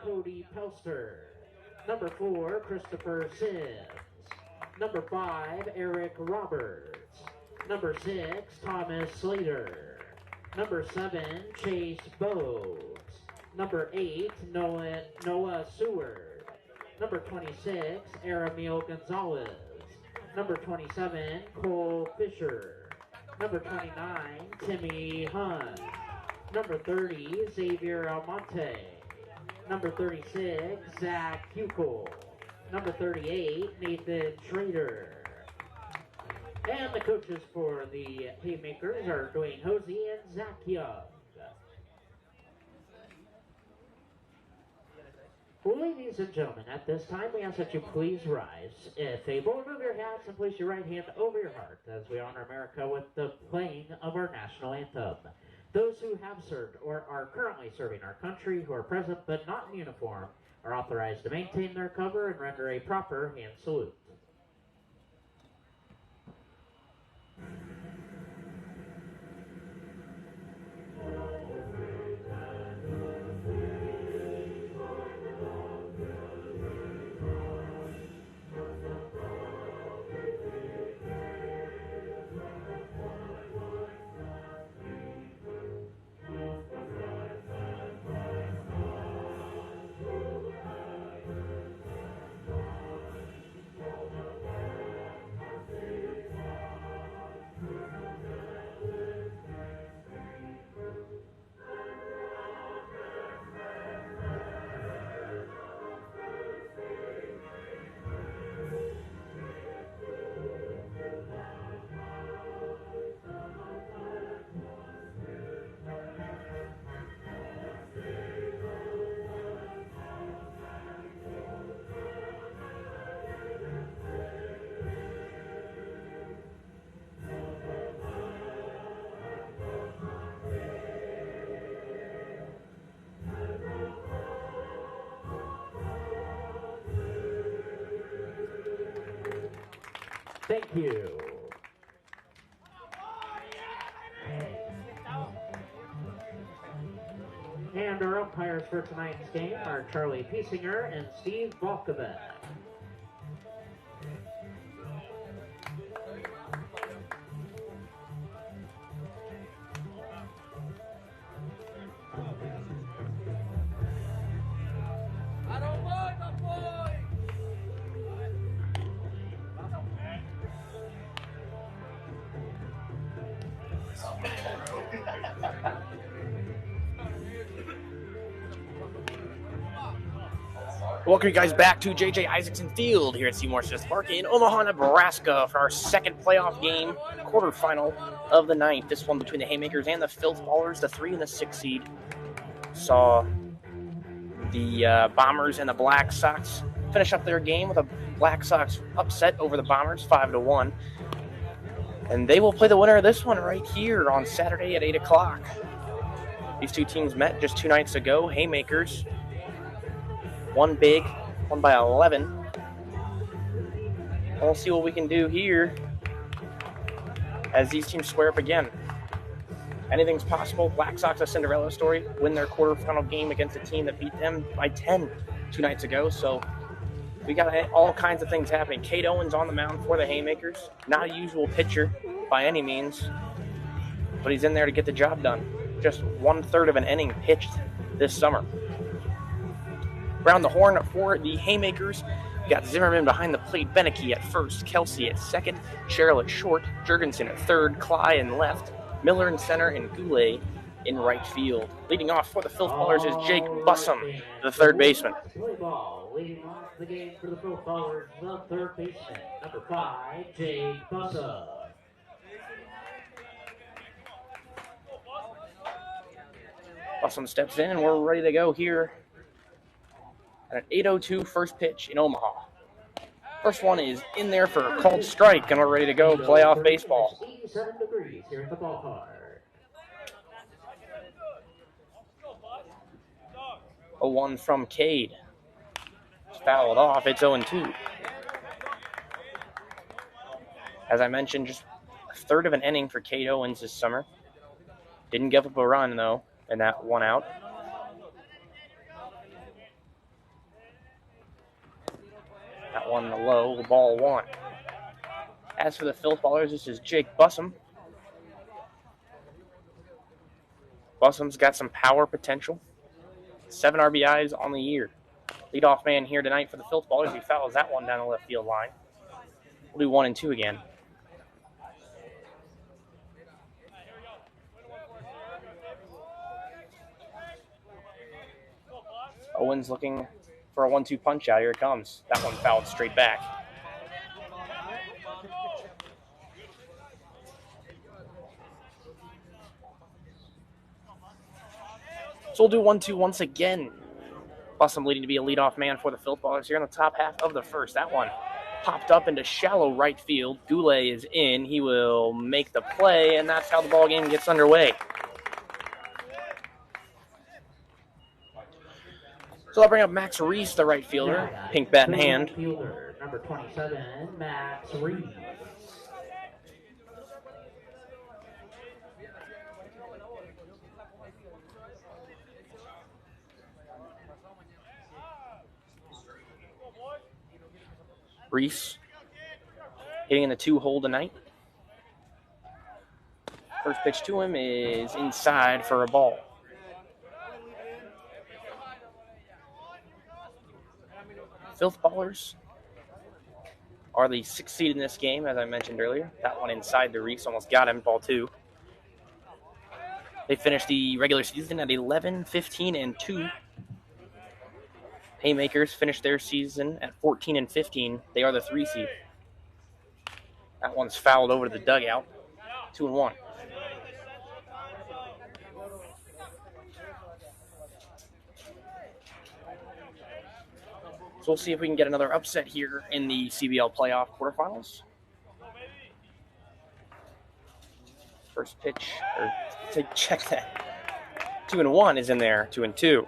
Cody Pelster. Number 4, Christopher Sims. Number 5, Eric Roberts. Number 6, Thomas Slater. Number 7, Chase Bowes. Number 8, Noah Seward. Number 26, Aramil Gonzalez. Number 27, Cole Fisher. Number 29, Timmy Hunt. Number 30, Xavier Almonte. Number 36, Zach Huckel. Number 38, Nathan Schrader. And the coaches for the Haymakers are Dwayne Hosey and Zach Young. Ladies and gentlemen, at this time we ask that you please rise. If able, remove your hats and place your right hand over your heart as we honor America with the playing of our national anthem. Those who have served or are currently serving our country who are present but not in uniform are authorized to maintain their cover and render a proper hand salute. Thank you. And our umpires for tonight's game are Charlie Piesinger and Steve Balkovec. Welcome you guys back to J.J. Isaacson Field here at Seymour Smith Park in Omaha, Nebraska for our second playoff game, quarterfinal of the night. This one between the Haymakers and the Filthballers, the 3 and the 6 seed. Saw the Bombers and the Black Sox finish up their game with a Black Sox upset over the Bombers, 5-1. And they will play the winner of this one right here on Saturday at 8 o'clock. These two teams met just 2 nights ago. Haymakers won big, won by 11. We'll see what we can do here as these teams square up again. Anything's possible. Black Sox, a Cinderella story, win their quarterfinal game against a team that beat them by 10 2 nights ago. So we got all kinds of things happening. Cade Owens on the mound for the Haymakers. Not a usual pitcher by any means, but he's in there to get the job done. Just 1/3 of an inning pitched this summer. Around the horn for the Haymakers, we got Zimmerman behind the plate, Beneke at first, Kelsey at second, Sherrill at short, Jurgensen at third, Cly in left, Miller in center, and Goulet in right field. Leading off for the Filthballers is Jake Bussum, the third baseman. Leading off the game for the Filthballers, the third baseman, number 5, Jake Bussum. Bussum steps in, and we're ready to go here at an 8:02 first pitch in Omaha. First one is in there for a called strike, and we're ready to go playoff baseball. 87 degrees here at the ballpark. 0-1 from Cade. It's fouled off. It's 0-2. As I mentioned, just 1/3 of an inning for Cade Owens this summer. Didn't give up a run, though, in that one out. one low, ball one. As for the Filthballers, this is Jake Bussum. Bussum's got some power potential. 7 RBIs on the year. Leadoff man here tonight for the Filthballers. He fouls that one down the left field line. We'll do 1 and 2 again. Owens looking for a 1-2 punch out. Here it comes. That one fouled straight back. So we'll do 1-2 once again. Bussum leading to be a leadoff man for the Filthballers here in the top half of the first. That one popped up into shallow right field. Goulet is in. He will make the play, and that's how the ball game gets underway. So I'll bring up Max Reese, the right fielder. Pink bat in hand. Fielder, number 27, Max Reese. Reese hitting in the 2-hole tonight. First pitch to him is inside for a ball. Filthballers are the 6th seed in this game, as I mentioned earlier. That one inside to Reese, almost got him, ball 2. They finished the regular season at 11, 15, and 2. Haymakers finished their season at 14 and 15. They are the 3 seed. That one's fouled over to the dugout. 2 and 1. So we'll see if we can get another upset here in the CBL playoff quarterfinals. First pitch, or to check that. 2 and 1 is in there. 2 and 2.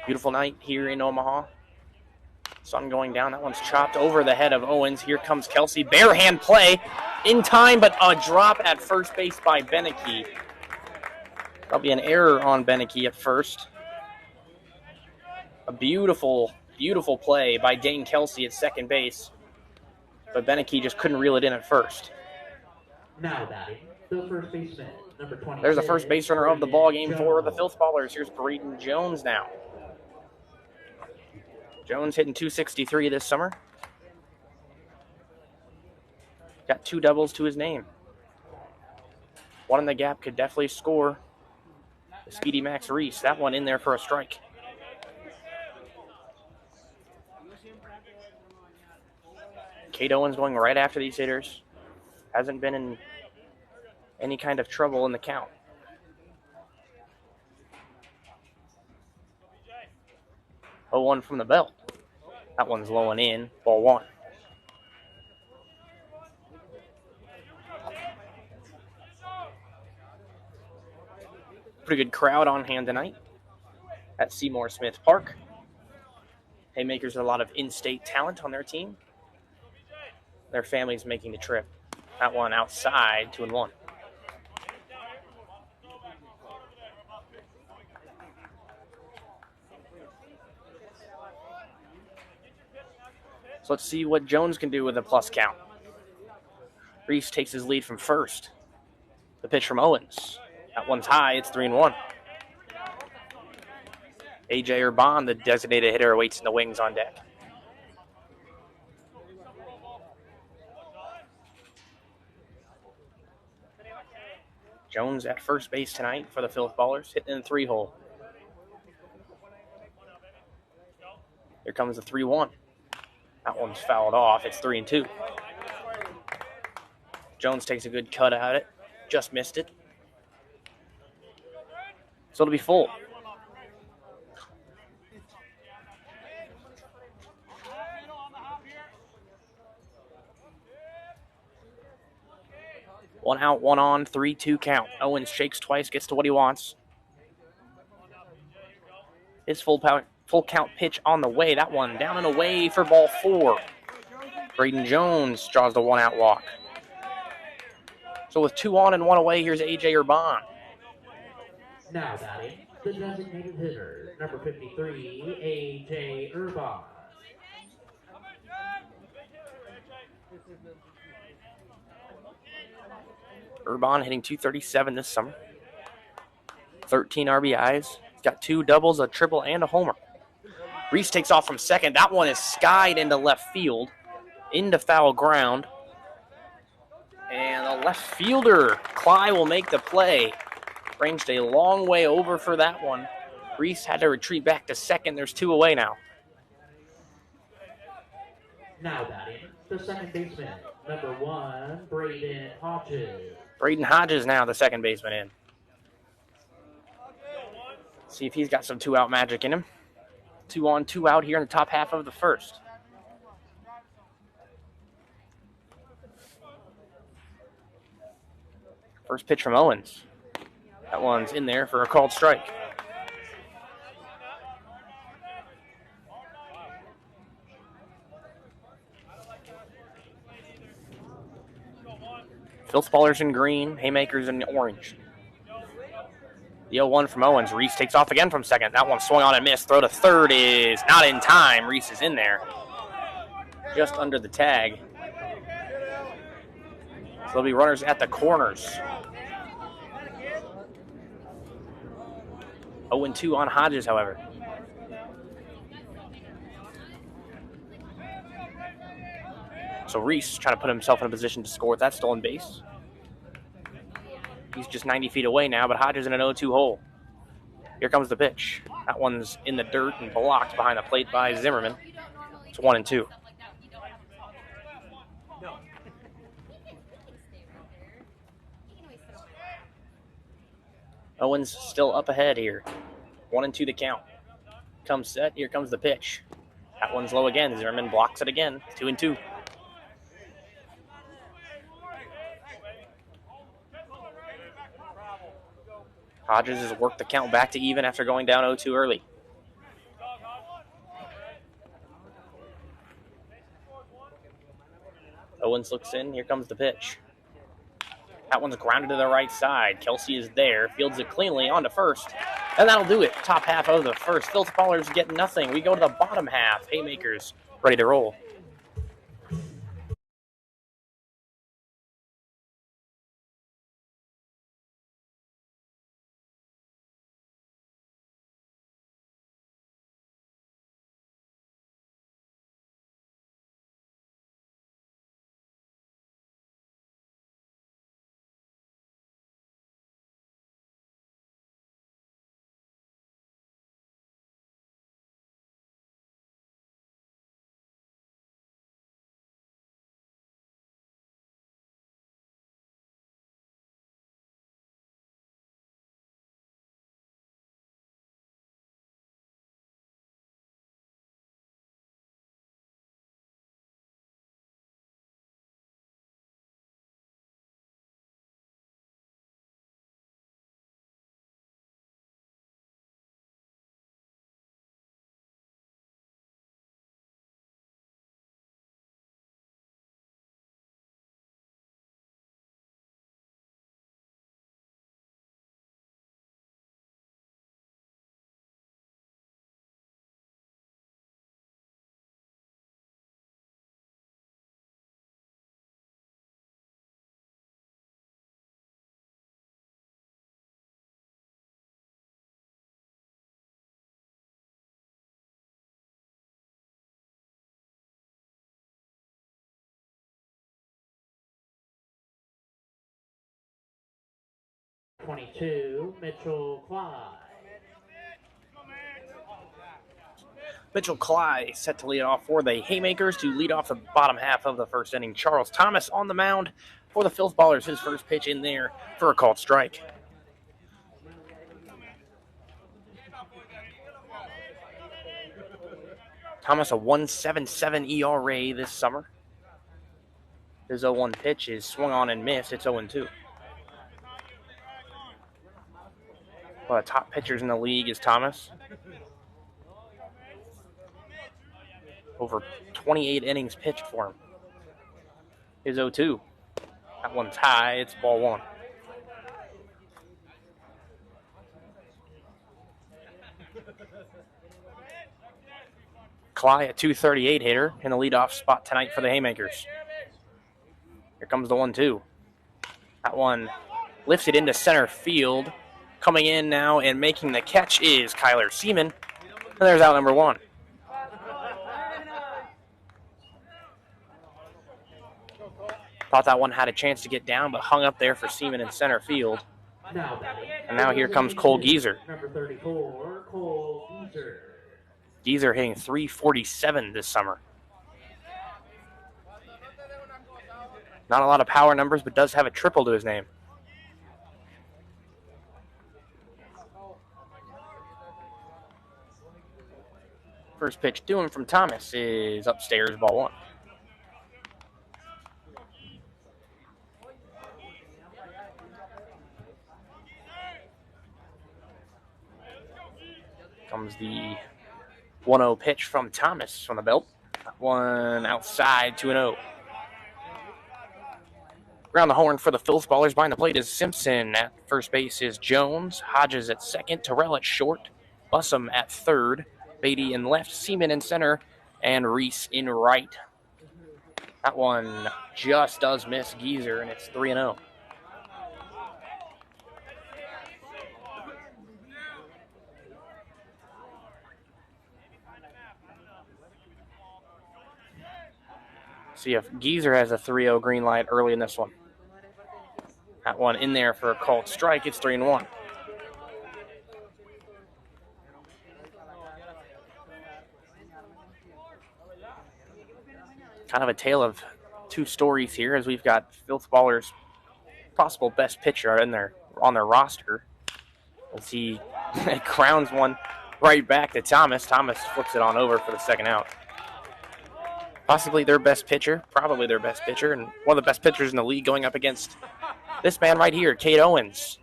Beautiful night here in Omaha. Sun going down. That one's chopped over the head of Owens. Here comes Kelsey. Bare hand play in time, but a drop at first base by Beneke. That'll be an error on Beneke at first. A beautiful, beautiful play by Dane Kelsey at second base. But Beneke just couldn't reel it in at first. Now batting, the first baseman, number 20. There's the first base runner of the ball game for the Filthballers. Here's Braden Jones now. Jones hitting .263 this summer. Got 2 doubles to his name. One in the gap could definitely score. The speedy Max Reese. That one in there for a strike. Kate Owens going right after these hitters. Hasn't been in any kind of trouble in the count. Oh, 1 from the belt. That one's low and in. Ball 1. Pretty good crowd on hand tonight at Seymour Smith Park. Haymakers have a lot of in-state talent on their team. Their family's making the trip. That one outside, 2 and 1. So let's see what Jones can do with a plus count. Reese takes his lead from first. The pitch from Owens. That one's high. It's 3 and 1. A.J. Urban, the designated hitter, awaits in the wings on deck. Jones at first base tonight for the Filthballers, hitting in the 3-hole. Here comes the 3-1. That one's fouled off. It's 3 and 2. Jones takes a good cut at it. Just missed it. So it'll be full. One out, one on, 3-2 count. Owens shakes twice, gets to what he wants. His full count pitch on the way. That one down and away for ball 4. Braden Jones draws the 1-out walk. So with 2 on and 1 away, here's A.J. Urban. Now batting, The designated hitter, number 53, A.J. Urban. Urban hitting .237 this summer. 13 RBIs. He's got 2 doubles, a triple, and a homer. Reese takes off from second. That one is skied into left field, into foul ground. And the left fielder, Cly, will make the play. Ranged a long way over for that one. Reese had to retreat back to second. There's 2 away now. Now batting, the second baseman, number 1, Braden Hodges. Braden Hodges now the second baseman in. See if he's got some 2-out magic in him. 2 on, 2 out here in the top half of the first. First pitch from Owens. That one's in there for a called strike. Filthballers in green, Haymakers in orange. The 0-1 from Owens. Reese takes off again from second. That one swung on and missed. Throw to third is not in time. Reese is in there. Just under the tag. So there'll be runners at the corners. 0-2 on Hodges, however. So Reese trying to put himself in a position to score with that stolen base. He's just 90 feet away now, but Hodges in an 0-2 hole. Here comes the pitch. That one's in the dirt and blocked behind the plate by Zimmerman. It's 1-2. Owens still up ahead here. 1-2 the count. Comes set. Here comes the pitch. That one's low again. Zimmerman blocks it again. 2-2. Hodges has worked the count back to even after going down 0-2 early. Owens looks in. Here comes the pitch. That one's grounded to the right side. Kelsey is there. Fields it cleanly onto first. And that'll do it. Top half of the first. Filthballers get nothing. We go to the bottom half. Haymakers ready to roll. .22, Mitchell Cly. Mitchell Cly set to lead off for the Haymakers to lead off the bottom half of the first inning. Charles Thomas on the mound for the Filthballers. His first pitch in there for a called strike. Thomas a 1.77 ERA this summer. His 0-1 pitch is swung on and missed. It's 0-2. One of the top pitchers in the league is Thomas. Over 28 innings pitched for him. His 0-2. That one's high. It's ball 1. Cly, a 238 hitter in the leadoff spot tonight for the Haymakers. Here comes the 1-2. That one lifted into center field. Coming in now and making the catch is Kyler Seaman. And there's out number 1. Thought that one had a chance to get down, but hung up there for Seaman in center field. And now here comes Cole Geezer. Number 34, Cole Geezer. Geezer hitting .347 this summer. Not a lot of power numbers, but does have a triple to his name. First pitch to him from Thomas is upstairs, ball 1. Comes the 1-0 pitch from Thomas from the belt. That one outside, 2-0. Around the horn for the Filthballers. Behind the plate is Simpson. At first base is Jones. Hodges at second. Terrell at short. Bussum at third. Beatty in left. Seaman in center. And Reese in right. That one just does miss Geezer, and it's 3-0. See if Geezer has a 3-0 green light early in this one. That one in there for a called strike. It's 3-1. Kind of a tale of two stories here, as we've got Filthballers' possible best pitcher on their roster. As he crowns one right back to Thomas. Thomas flips it on over for the second out. Possibly their best pitcher, probably their best pitcher, and one of the best pitchers in the league going up against this man right here, Cade Owens,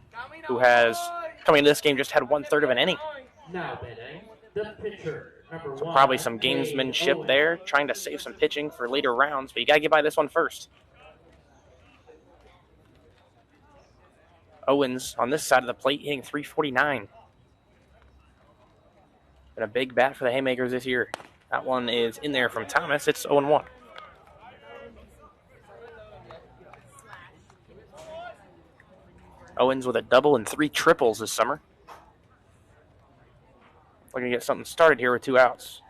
who has, coming into this game, just had 1/3 of an inning. Now batting, the pitcher, number 1. So probably some gamesmanship there, trying to save some pitching for later rounds, but you got to get by this one first. Owens on this side of the plate hitting .349. Been a big bat for the Haymakers this year. That one is in there from Thomas. It's 0-1. Owens with a double and 3 triples this summer. Looking to get something started here with 2 outs.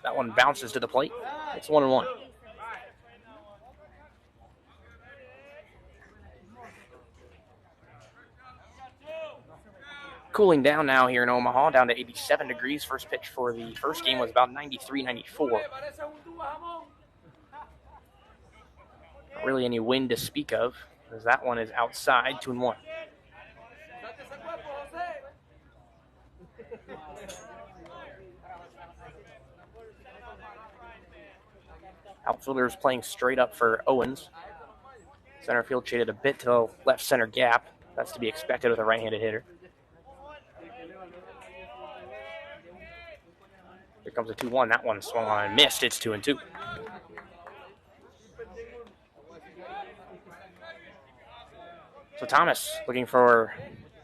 That one bounces to the plate. It's 1-1. Cooling down now here in Omaha, down to 87 degrees. First pitch for the first game was about 93, 94. Not really any wind to speak of, as that one is outside, 2-1. Outfielders playing straight up for Owens. Center field shaded a bit to the left center gap. That's to be expected with a right-handed hitter. Here comes a 2-1. That one swung on and missed. It's 2-2. So Thomas looking for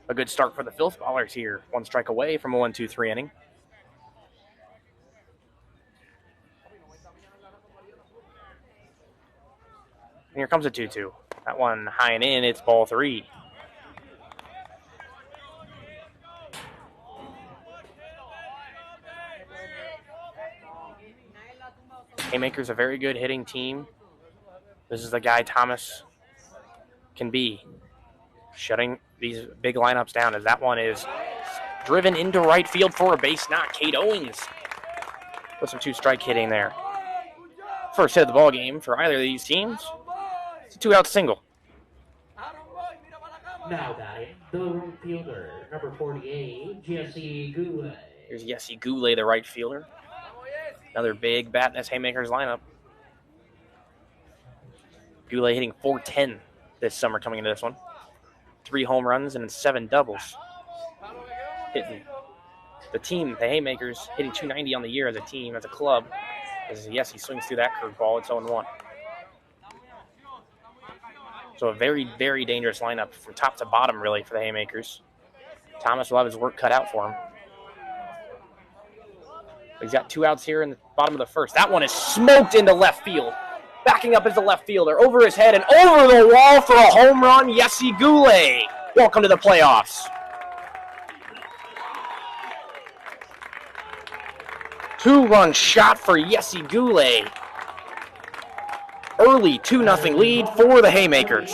a good start for the Filthballers here. 1 strike away from a 1-2-3 inning. And here comes a 2-2. That one high and in. It's ball 3. Haymakers a very good hitting team. This is the guy Thomas can be, shutting these big lineups down, as that one is driven into right field for a base knock. Cade Owens with some 2-strike hitting there. First hit of the ball game for either of these teams. It's a 2-out single. Now batting, the right fielder, number 48, Jesse Goulet. Here's Jesse Goulet, the right fielder. Another big bat in this Haymakers lineup. Goulet hitting .410 this summer coming into this one. 3 home runs and 7 doubles. Hitting the team, the Haymakers, hitting .290 on the year as a team, as a club. As yes, he swings through that curveball. It's 0-1. So a very, very dangerous lineup from top to bottom, really, for the Haymakers. Thomas will have his work cut out for him. He's got 2 outs here in the bottom of the first. That one is smoked into left field. Backing up is the left fielder. Over his head and over the wall for a home run, Yessi Goulet. Welcome to the playoffs. 2-run shot for Yessi Goulet. Early 2-0 lead for the Haymakers.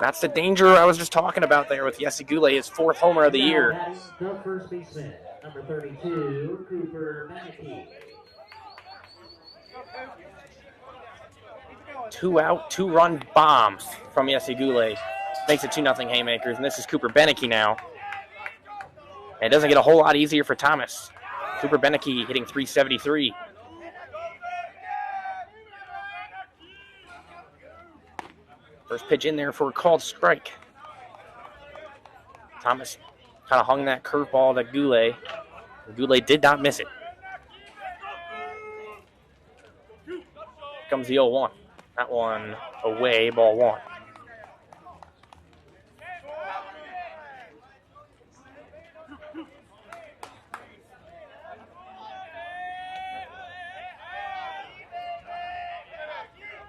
That's the danger I was just talking about there with Yessi Goulet, his 4th homer of the year. The first baseman, number 32, Cooper Beneke. 2-out, 2-run bombs from Yessi Goulet. Makes it 2-0 Haymakers, and this is Cooper Beneke now. And it doesn't get a whole lot easier for Thomas. Cooper Beneke hitting .373. First pitch in there for a called strike. Thomas kind of hung that curveball to Goulet. Goulet did not miss it. Here comes the 0-1. That one away, ball 1.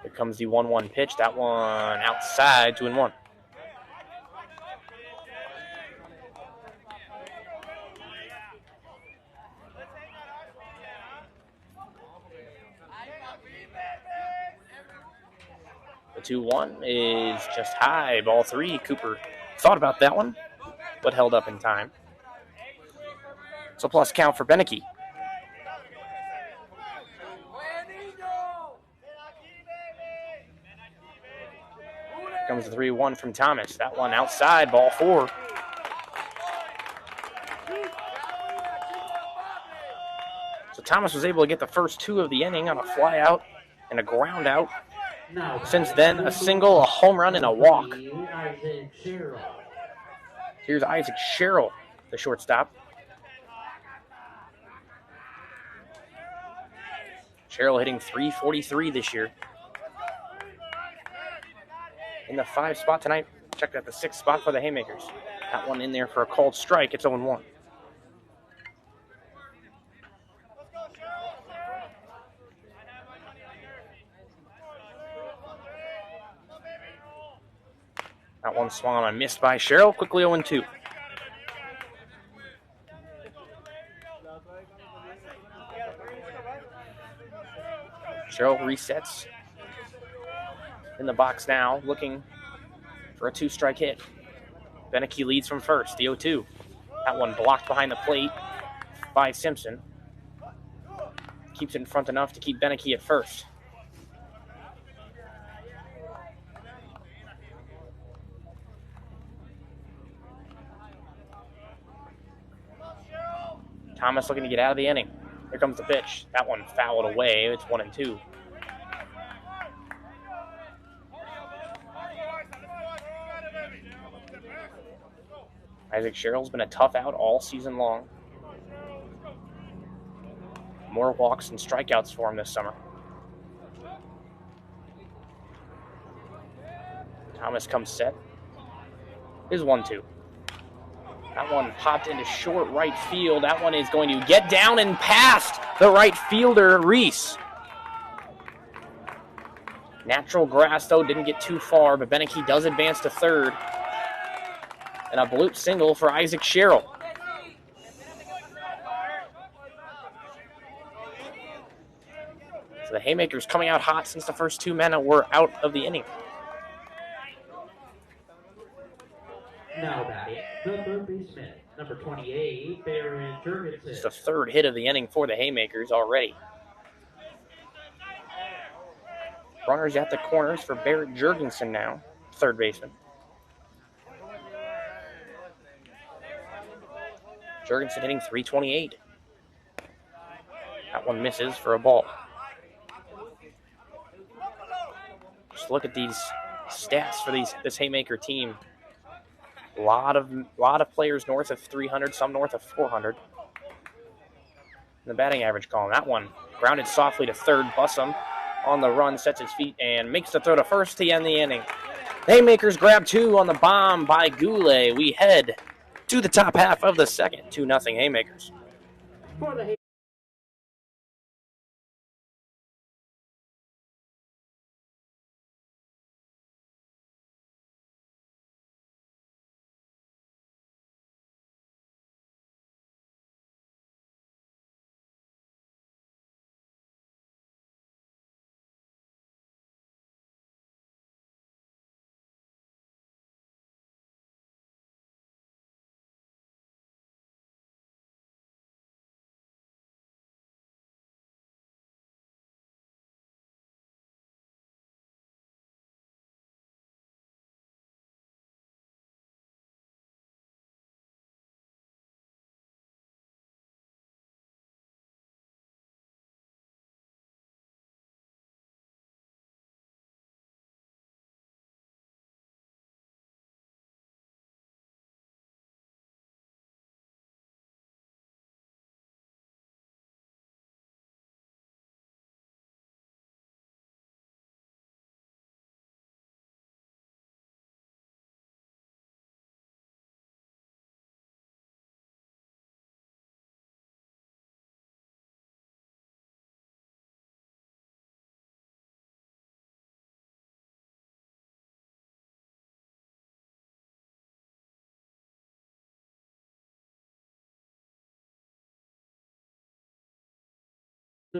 Here comes the 1-1 pitch. That one outside, 2-1. The 2-1 is just high, ball 3. Cooper thought about that one, but held up in time. So plus count for Beneke. Comes the 3-1 from Thomas. That one outside, ball 4. So Thomas was able to get the first 2 of the inning on a fly out and a ground out. Since then, a single, a home run, and a walk. Here's Isaac Sherrill, the shortstop. Sherrill hitting .343 this year. In the 5 spot tonight, checked out the 6th spot for the Haymakers. That one in there for a called strike. It's 0-1. That one swung on and missed by Sherrill. Quickly 0-2. Sherrill resets in the box now, looking for a 2-strike hit. Beneke leads from first, the 0-2. That one blocked behind the plate by Simpson. Keeps it in front enough to keep Beneke at first. Thomas looking to get out of the inning. Here comes the pitch. That one fouled away. It's 1-2. Isaac Sherrill's been a tough out all season long. More walks and strikeouts for him this summer. Thomas comes set. Here's 1-2. That one popped into short right field. That one is going to get down and past the right fielder, Reese. Natural grass, though, didn't get too far, but Beneke does advance to third. And a bloop single for Isaac Sherrill. So the Haymakers coming out hot since the first 2 men were out of the inning. Now batting, the third baseman, number 28, Barrett Jurgensen. It's the 3rd hit of the inning for the Haymakers already. Runners at the corners for Barrett Jurgensen now, 3rd baseman. Jurgensen hitting .328. That one misses for a ball. Just look at these stats for this Haymaker team. A lot of players north of 300, some north of 400. In the batting average column, that one grounded softly to third. Bussum on the run, sets his feet, and makes the throw to first to end the inning. Haymakers grab 2 on the bomb by Goulet. We head to the top half of the second, 2-0 Haymakers. For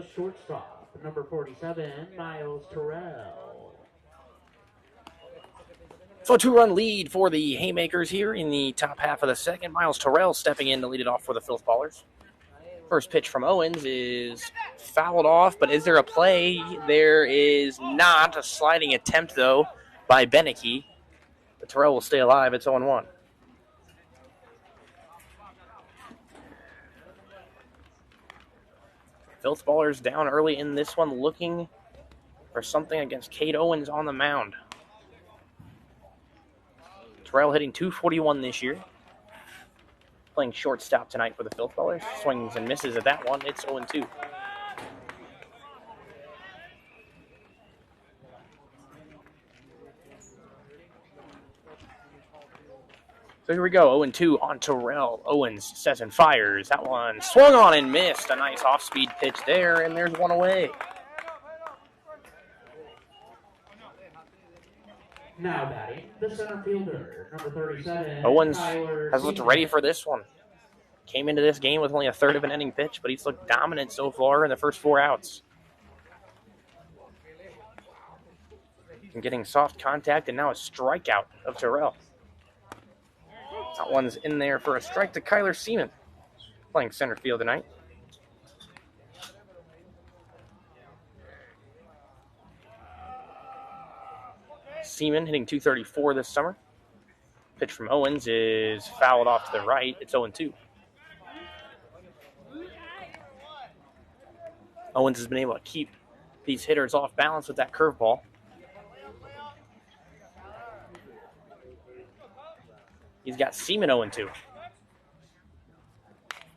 the shortstop, number 47, Miles Terrell. So a 2-run lead for the Haymakers here in the top half of the second. Miles Terrell stepping in to lead it off for the Filthballers. First pitch from Owens is fouled off, but is there a play? There is not. A sliding attempt, though, by Beneke. But Terrell will stay alive. It's 0-1. Filthballers down early in this one, looking for something against Cade Owens on the mound. Terrell hitting .241 this year. Playing shortstop tonight for the Filthballers. Swings and misses at that one. It's 0-2. So here we go, 0-2 on Terrell. Owens sets and fires. That one swung on and missed. A nice off-speed pitch there, and there's one away. Now batting, the center fielder, number 37. Owens Tyler has looked Seaman. ready for this one. Came into this game with only a third of an inning pitch, but he's looked dominant so far in the first 4 outs. And getting soft contact, and now a strikeout of Terrell. That one's in there for a strike to Kyler Seaman, playing center field tonight. Seaman hitting .234 this summer. Pitch from Owens is fouled off to the right. It's 0-2. Owens has been able to keep these hitters off balance with that curveball. He's got Seaman 0-2.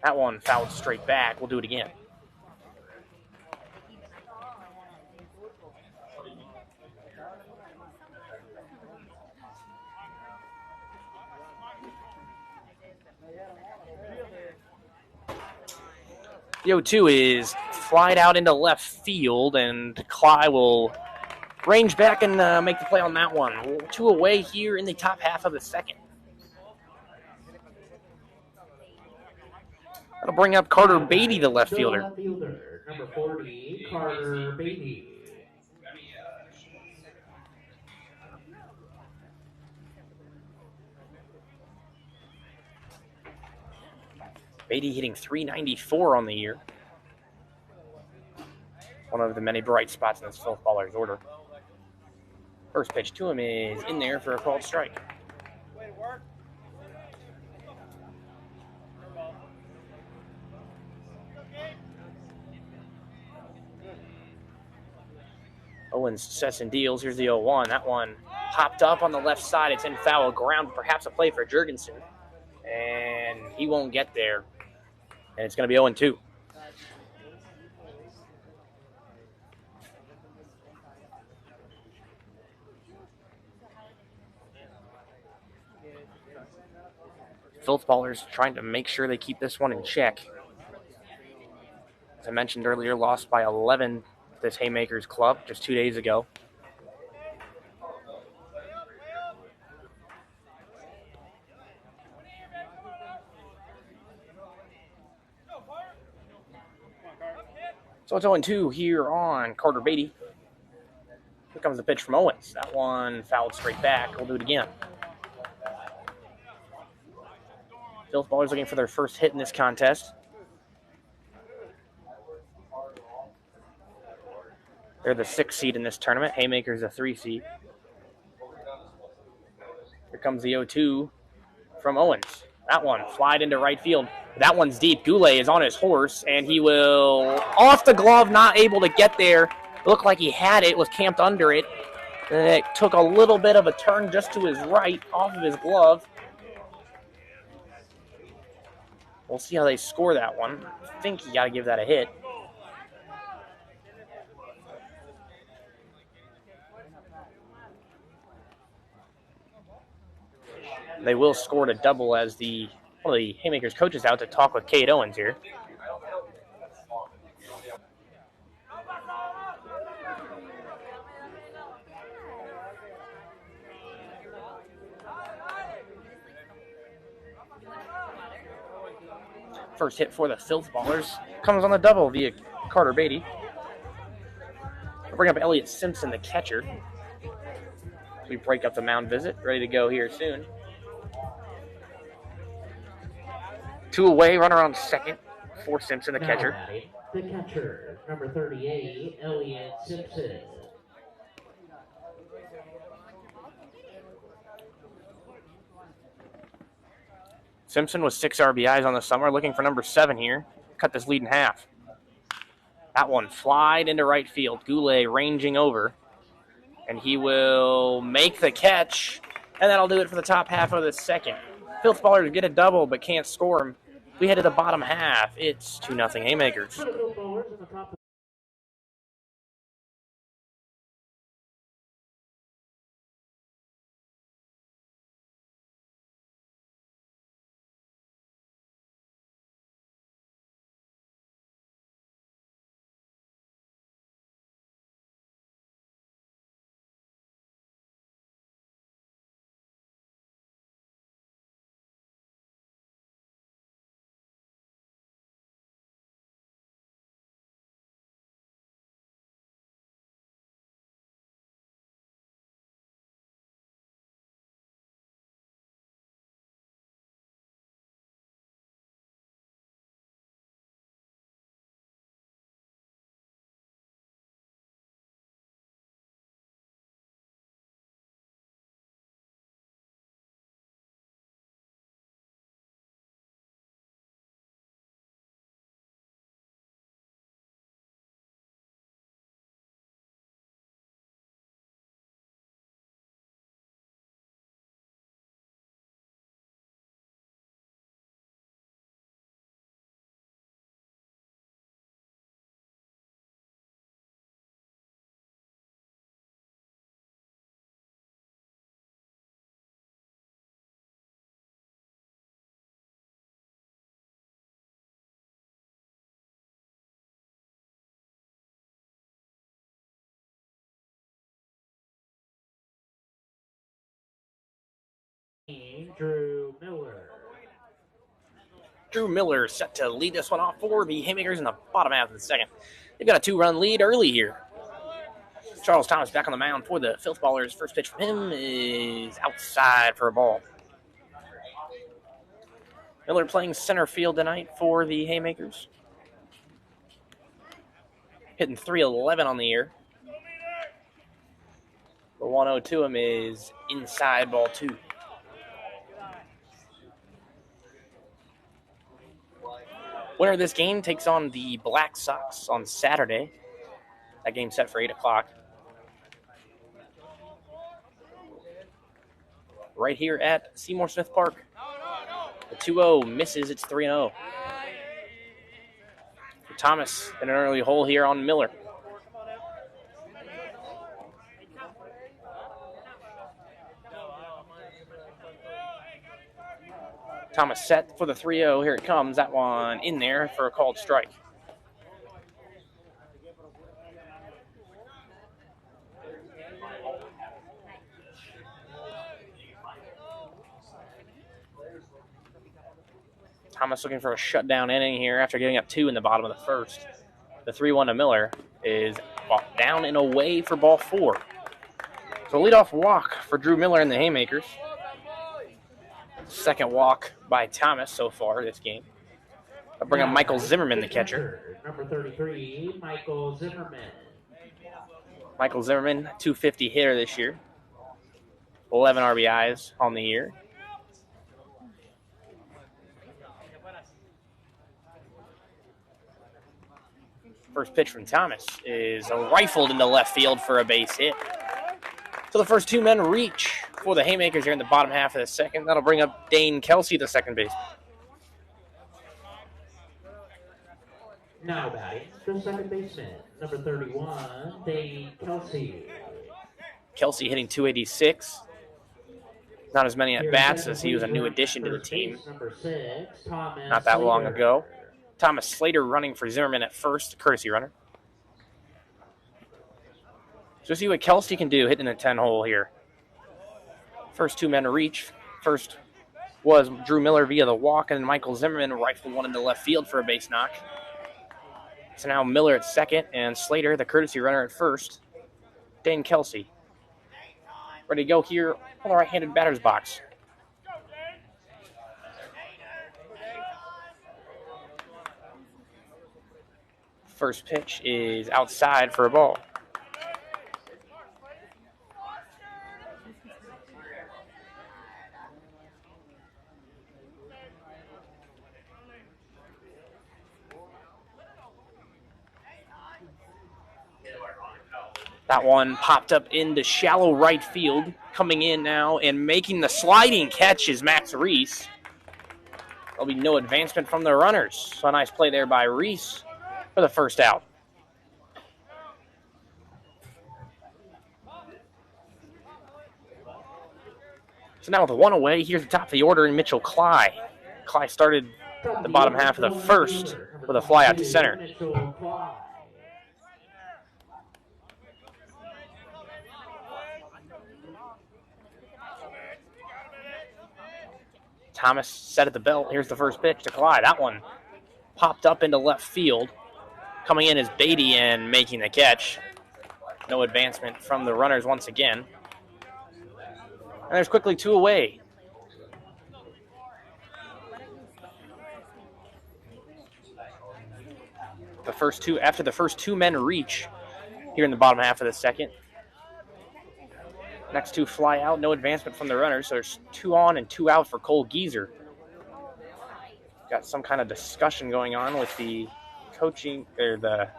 That one fouled straight back. We'll do it again. The 0-2 is flied out into left field, and Cly will range back and make the play on that one. 2 away here in the top half of the second. That'll bring up Carter Beatty, the left fielder. Number 40, Carter Beatty. Beatty hitting .394 on the year. One of the many bright spots in this Filthballers order. First pitch to him is in there for a called strike. Owens sets and deals. Here's the 0-1. That one popped up on the left side. It's in foul ground, perhaps a play for Jurgensen. And he won't get there. And it's going to be 0-2. Filthballers trying to make sure they keep this one in check. As I mentioned earlier, lost by 11 to this Haymakers club just 2 days ago. So it's 0-2 here on Carter Beatty. Here comes the pitch from Owens. That one fouled straight back. We'll do it again. Filthballers looking for their first hit in this contest. They're the 6th seed in this tournament. Haymakers a 3 seed. Here comes the 0-2 from Owens. That one flied into right field. That one's deep. Goulet is on his horse, and he will off the glove, not able to get there. It looked like he had it, was camped under it. And it took a little bit of a turn just to his right, off of his glove. We'll see how they score that one. I think you got to give that a hit. They will score to double as one of the Haymakers coaches out to talk with Cade Owens here. First hit for the Filthballers comes on the double via Carter Beatty. We'll bring up Elliott Simpson, the catcher. We break up the mound visit. Ready to go here soon. 2 away, runner on second for Simpson, the catcher. The catcher, number 38, Elliott Simpson. Simpson with 6 RBIs on the summer, looking for number 7 here. Cut this lead in half. That one flied into right field. Goulet ranging over. And he will make the catch. And that'll do it for the top half of the second. Filthballers get a double but can't score him. We head to the bottom half. It's 2-0 Haymakers. Drew Miller. Drew Miller set to lead this one off for the Haymakers in the bottom half of the second. They've got a 2-run lead early here. Charles Thomas back on the mound for the Filthballers. First pitch from him is outside for a ball. Miller playing center field tonight for the Haymakers. Hitting .311 on the year. The 1-0 to him is inside, ball 2. Winner of this game takes on the Black Sox on Saturday. That game's set for 8 o'clock. Right here at Seymour Smith Park. The 2-0 misses. It's 3-0. Thomas in an early hole here on Miller. Thomas set for the 3-0. Here it comes. That one in there for a called strike. Thomas looking for a shutdown inning here after getting up 2 in the bottom of the first. The 3-1 to Miller is down and away for ball 4. So leadoff walk for Drew Miller in the Haymakers. Second walk by Thomas so far this game. I'll bring up Michael Zimmerman, the catcher. Number 33, Michael Zimmerman. Michael Zimmerman, 250 hitter this year. 11 RBIs on the year. First pitch from Thomas is rifled into left field for a base hit. So the first 2 men reach for the Haymakers here in the bottom half of the second. That'll bring up Dane Kelsey, the second baseman. Now batting, the second baseman, number 31, Dane Kelsey. Kelsey hitting 286. Not as many at-bats as he was a new addition to the team Number 6, not that long ago. Thomas Slater running for Zimmerman at first, courtesy runner. So see what Kelsey can do hitting the 10-hole here. First 2 men to reach. First was Drew Miller via the walk, and then Michael Zimmerman rifled one into left field for a base knock. So now Miller at second, and Slater, the courtesy runner, at first. Dane Kelsey ready to go here on the right-handed batter's box. First pitch is outside for a ball. That one popped up into shallow right field. Coming in now and making the sliding catch is Max Reese. There'll be no advancement from the runners. So a nice play there by Reese for the first out. So now with 1 away, here's the top of the order in Mitchell Cly. Cly started the bottom half of the first with a fly out to center. Thomas set at the belt. Here's the first pitch to Cly. That one popped up into left field. Coming in is Beatty and making the catch. No advancement from the runners once again. And there's quickly 2 away. After the first 2 men reach here in the bottom half of the second. Next 2 fly out, no advancement from the runners. So there's 2 on and 2 out for Cole Geezer. Got some kind of discussion going on with the the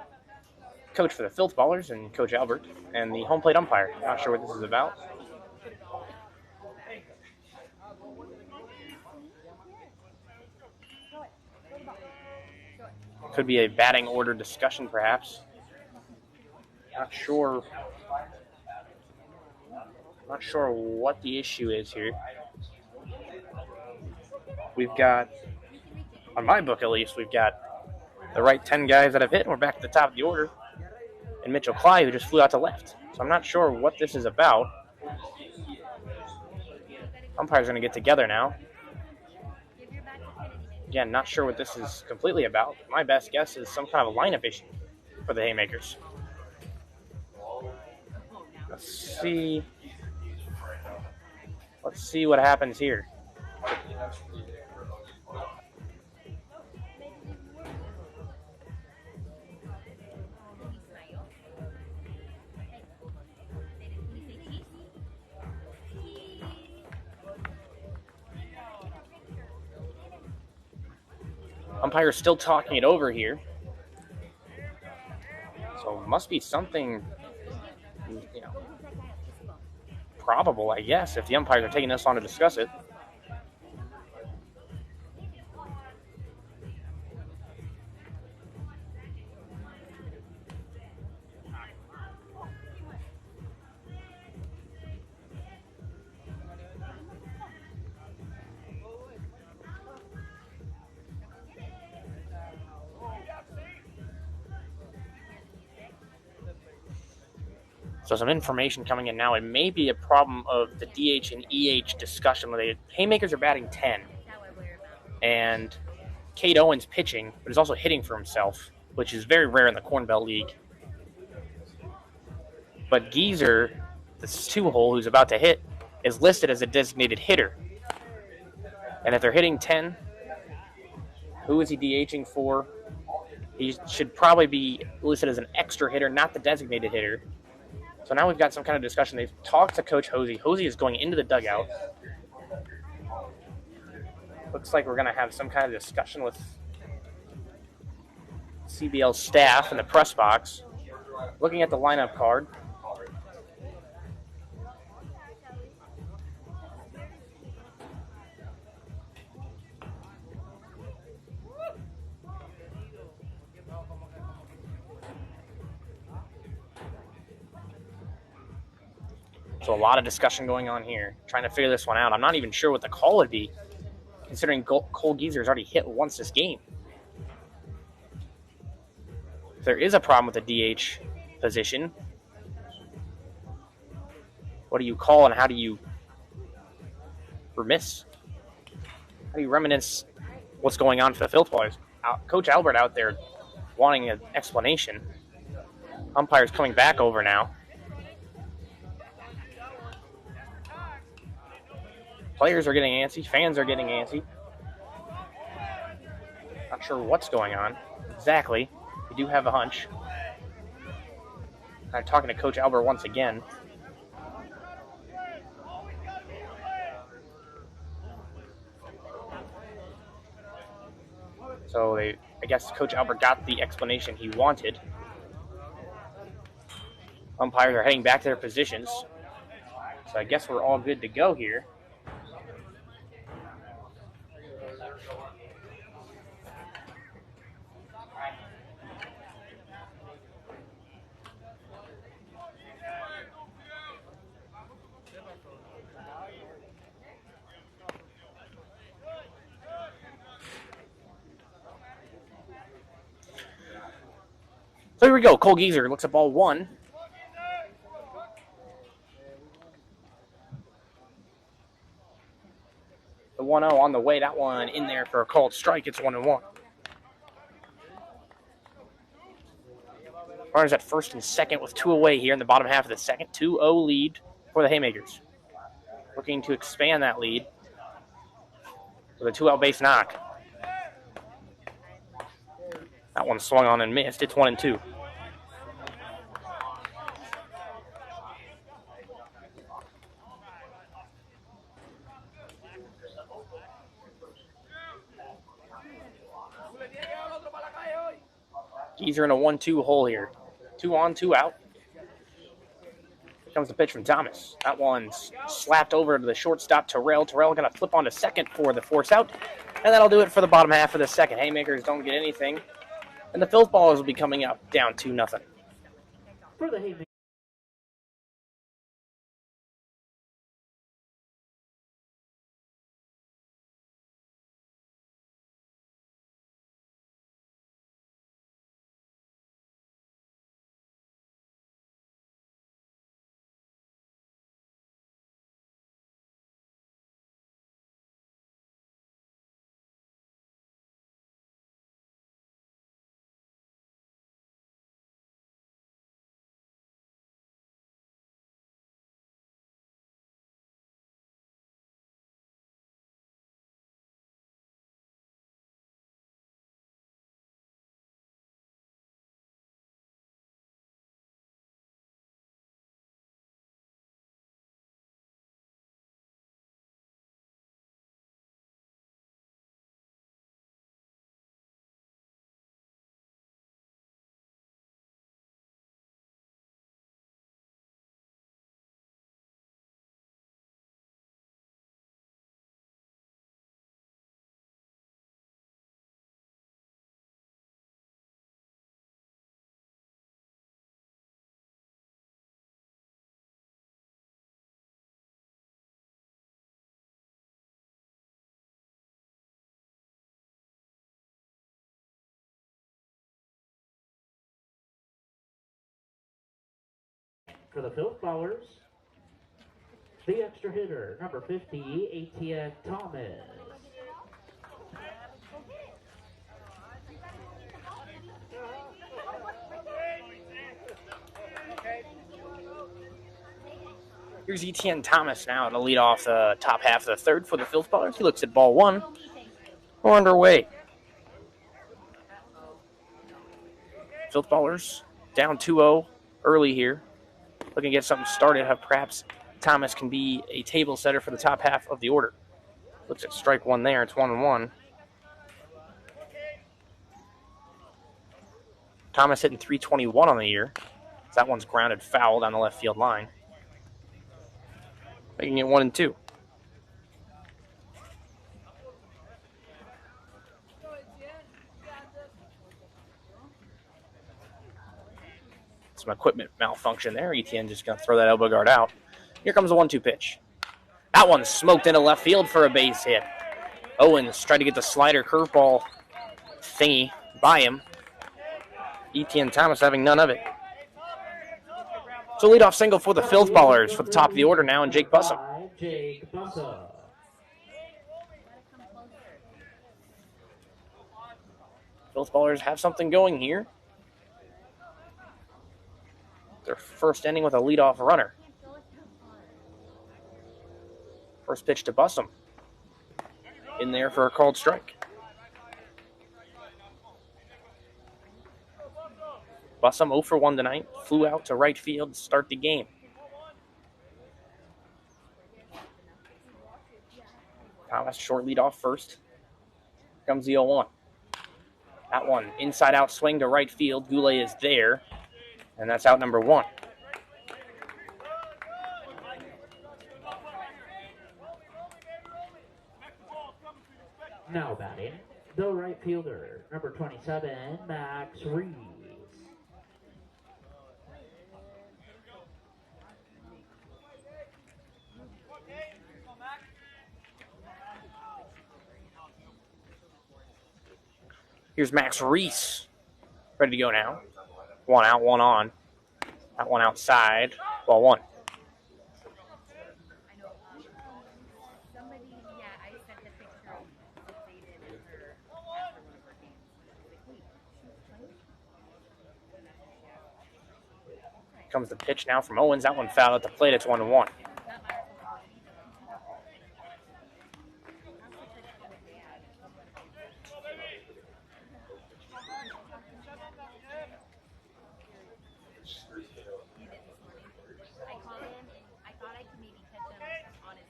coach for the Filthballers and Coach Albert and the home plate umpire. Not sure what this is about. Could be a batting order discussion, perhaps. Not sure what the issue is here. We've got, on my book at least, we've got the right 10 guys that have hit, and we're back at the top of the order. And Mitchell Cly, who just flew out to left. So I'm not sure what this is about. Umpires are going to get together now. Again, not sure what this is completely about. My best guess is some kind of a lineup issue for the Haymakers. Let's see what happens here. Umpire's still talking it over here. So it must be something, probable, I guess, if the umpires are taking this on to discuss it. So some information coming in now. It may be a problem of the DH and EH discussion. The Haymakers are batting 10. And Cade Owens pitching, but is also hitting for himself, which is very rare in the Corn Belt League. But Geezer, this 2-hole who's about to hit, is listed as a designated hitter. And if they're hitting 10, who is he DHing for? He should probably be listed as an extra hitter, not the designated hitter. So now we've got some kind of discussion. They've talked to Coach Hosey. Hosey is going into the dugout. Looks like we're going to have some kind of discussion with CBL staff in the press box. Looking at the lineup card. So a lot of discussion going on here, trying to figure this one out. I'm not even sure what the call would be, considering Cole Geezer has already hit once this game. If there is a problem with the DH position, what do you call and how do you remiss? How do you reminisce what's going on for the Filthballers? Coach Albert out there wanting an explanation. Umpire's coming back over now. Players are getting antsy. Fans are getting antsy. Not sure what's going on exactly. We do have a hunch. I'm talking to Coach Albert once again. So I guess Coach Albert got the explanation he wanted. Umpires are heading back to their positions. So I guess we're all good to go here. So here we go. Cole Geezer looks at ball 1. The 1-0 on the way. That one in there for a called strike. It's 1-1. Runners at first and second with 2 away here in the bottom half of the second. 2-0 lead for the Haymakers. Looking to expand that lead with a 2-out base knock. That one swung on and missed. It's 1-2. Geezer in a 1-2 hole here. 2 on, 2 out. Here comes the pitch from Thomas. That one's slapped over to the shortstop, Terrell. Terrell going to flip onto second for the force out. And that'll do it for the bottom half of the second. Haymakers don't get anything. And the Filthballers will be coming up down 2-0. For the Haymakers. for the Filthballers, the extra hitter, number 50, ATN Thomas. Here's ETN Thomas now to lead off the top half of the third for the Filthballers. He looks at ball one. We're underway. Filthballers down 2-0 early here. Looking to get something started. Perhaps Thomas can be a table setter for the top half of the order. Looks at strike one there. It's 1-1. Thomas hitting .321 on the year. That one's grounded foul down the left field line. Making it 1-2. Some equipment malfunction there. ETN just going to throw that elbow guard out. Here comes the 1-2 pitch. That one's smoked into left field for a base hit. Owens tried to get the slider curveball thingy by him. ETN Thomas having none of it. So leadoff single for the Filthballers for the top of the order now, and Jake Bussum. Filthballers have something going here. Their first inning with a leadoff runner. First pitch to Bussum. In there for a called strike. Bussum 0 for 1 tonight. Flew out to right field to start the game. Thomas short lead off first. Here comes the 0-1. That one inside out swing to right field. Goulet is there. And that's out number 1. Now batting, the right fielder, number 27, Max Reese. Here's Max Reese. Ready to go now. 1 out, 1 on. That one outside. Ball 1. Comes the pitch now from Owens. That one fouled at the plate. It's 1-1.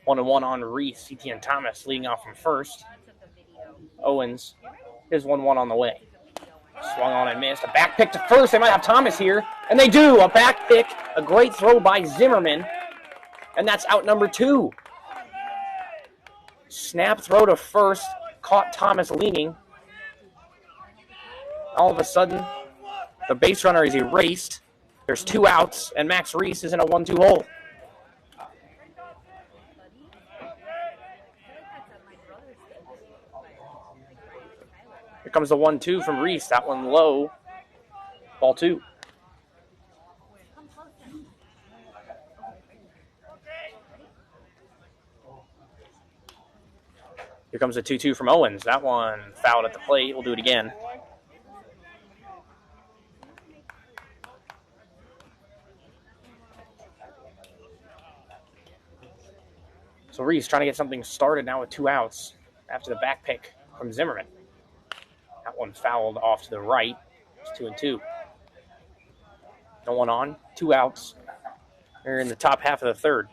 One and 1 on Reese. ETN Thomas leading off from first. Owens. Here's 1-1 on the way. Swung on and missed. A back pick to first. They might have Thomas here. And they do. A back pick. A great throw by Zimmerman. And that's out number 2. Snap throw to first. Caught Thomas leaning. All of a sudden, the base runner is erased. There's 2 outs. And Max Reese is in a 1-2 hole. Here comes the 1-2 from Reese. That one low. Ball 2. Here comes the 2-2 from Owens. That one fouled at the plate. We'll do it again. So Reese trying to get something started now with 2 outs after the back pick from Zimmerman. That one fouled off to the right. It's 2-2. No one on. 2 outs. They're in the top half of the third.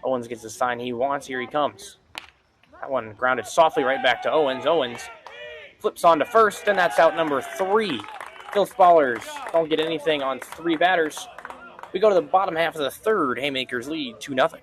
Owens gets the sign he wants. Here he comes. That one grounded softly right back to Owens. Owens flips on to first, and that's out number 3. Filthballers don't get anything on 3 batters. We go to the bottom half of the third. Haymakers lead 2-0.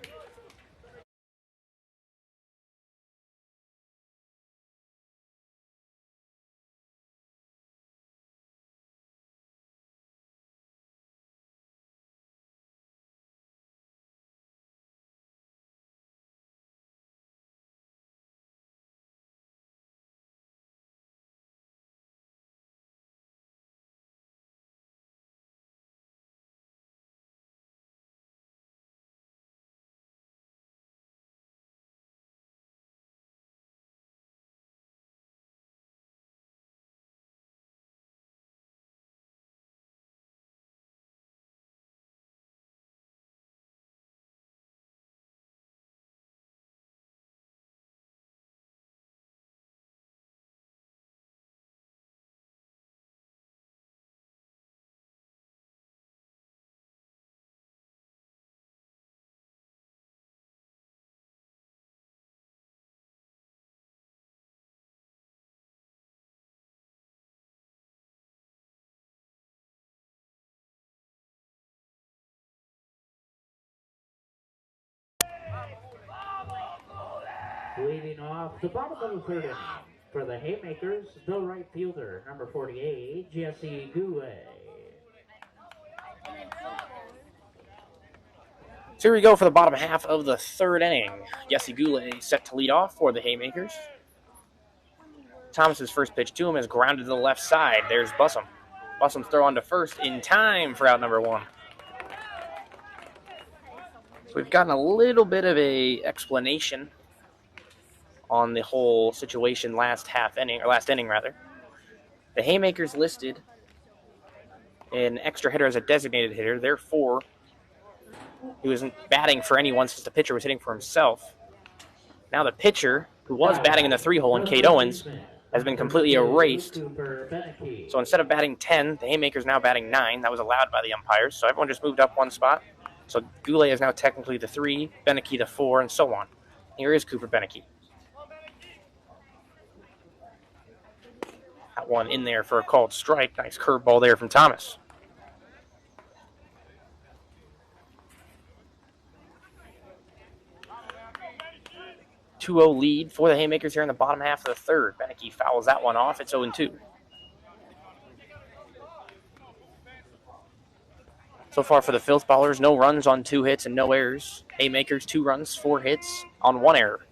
Leading off the bottom of the third inning for the Haymakers, the right fielder, number 48, Jesse Goulet. So here we go for the bottom half of the third inning. Jesse Goulet set to lead off for the Haymakers. Thomas's first pitch to him is grounded to the left side. There's Bussum. Bussum's throw on to first in time for out number one. So we've gotten a little bit of a explanation on the whole situation last inning rather. The Haymakers listed an extra hitter as a designated hitter. Therefore, he wasn't batting for anyone since the pitcher was hitting for himself. Now the pitcher, who was batting in the 3-hole in Cade Owens, has been completely erased. So instead of batting 10, the Haymakers now batting 9. That was allowed by the umpires. So everyone just moved up one spot. So Goulet is now technically the 3, Beneke the 4, and so on. Here is Cooper Beneke. That one in there for a called strike. Nice curveball there from Thomas. .2-0 lead for the Haymakers here in the bottom half of the third. Beneke fouls that one off. It's 0-2. So far for the Filthballers, no runs on 2 hits and no errors. Haymakers, 2 runs, 4 hits on 1 error.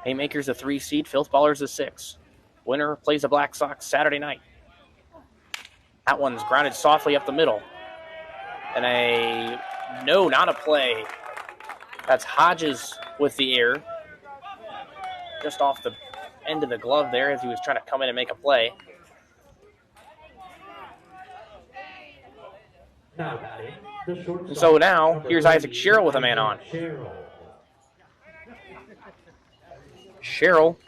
Haymakers a 3 seed, Filthballers a 6. Winner plays the Black Sox Saturday night. That one's grounded softly up the middle. And no, not a play. That's Hodges with the error. Just off the end of the glove there as he was trying to come in and make a play. And so now, here's Isaac Sherrill with a man on. Sherrill,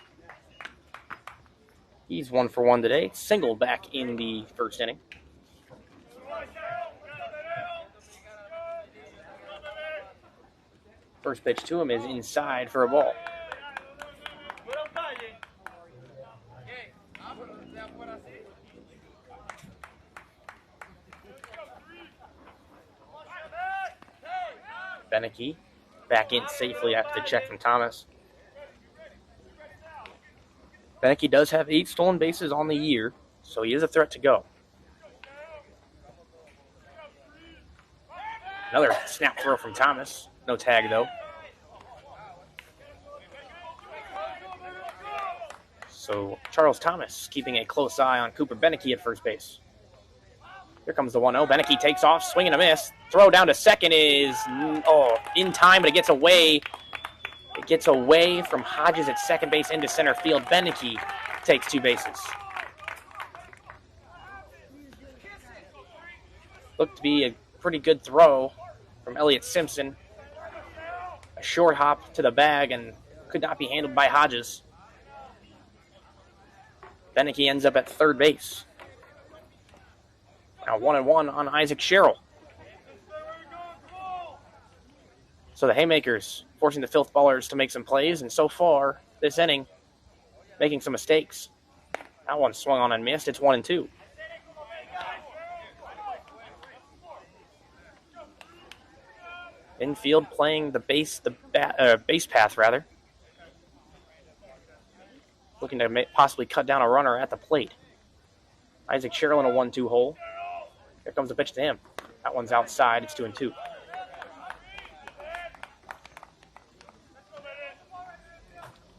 he's 1 for 1 today. Single back in the first inning. First pitch to him is inside for a ball. Beneke back in safely after the check from Thomas. Beneke does have 8 stolen bases on the year, so he is a threat to go. Another snap throw from Thomas. No tag, though. So Charles Thomas keeping a close eye on Cooper Beneke at first base. Here comes the 1-0. Beneke takes off, swing and a miss. Throw down to second is in time, but it gets away. It gets away from Hodges at second base into center field. Beneke takes 2 bases. Looked to be a pretty good throw from Elliott Simpson. A short hop to the bag and could not be handled by Hodges. Beneke ends up at third base. Now 1-1 on Isaac Sherrill. So the Haymakers forcing the Filthballers to make some plays, and so far this inning, making some mistakes. That one swung on and missed. It's 1-2. Infield playing the base path rather. Looking to possibly cut down a runner at the plate. Isaac Sherrill in a 1-2 hole. Here comes the pitch to him. That one's outside. It's 2-2.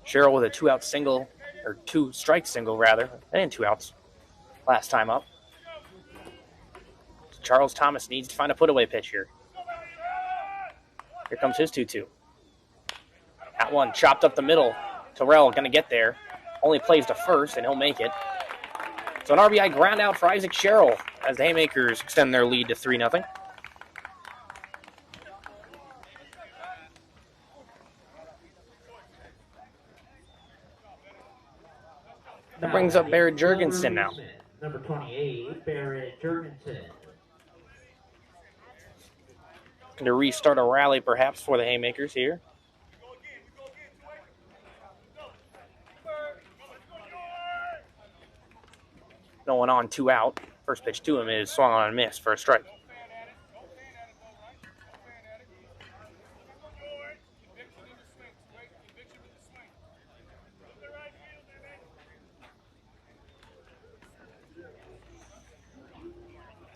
Sherrill with a 2-out single, or 2-strike single rather, and 2 outs last time up. Charles Thomas needs to find a put-away pitch here. Here comes his 2-2. That one chopped up the middle. Terrell going to get there. Only plays to first, and he'll make it. So an RBI ground out for Isaac Sherrill as the Haymakers extend their lead to 3-0. That brings up Barrett Jurgensen now. Number 28, Barrett Jurgensen. Going to restart a rally perhaps for the Haymakers here. No one on, 2 out. First pitch to him is swung on and missed for a strike.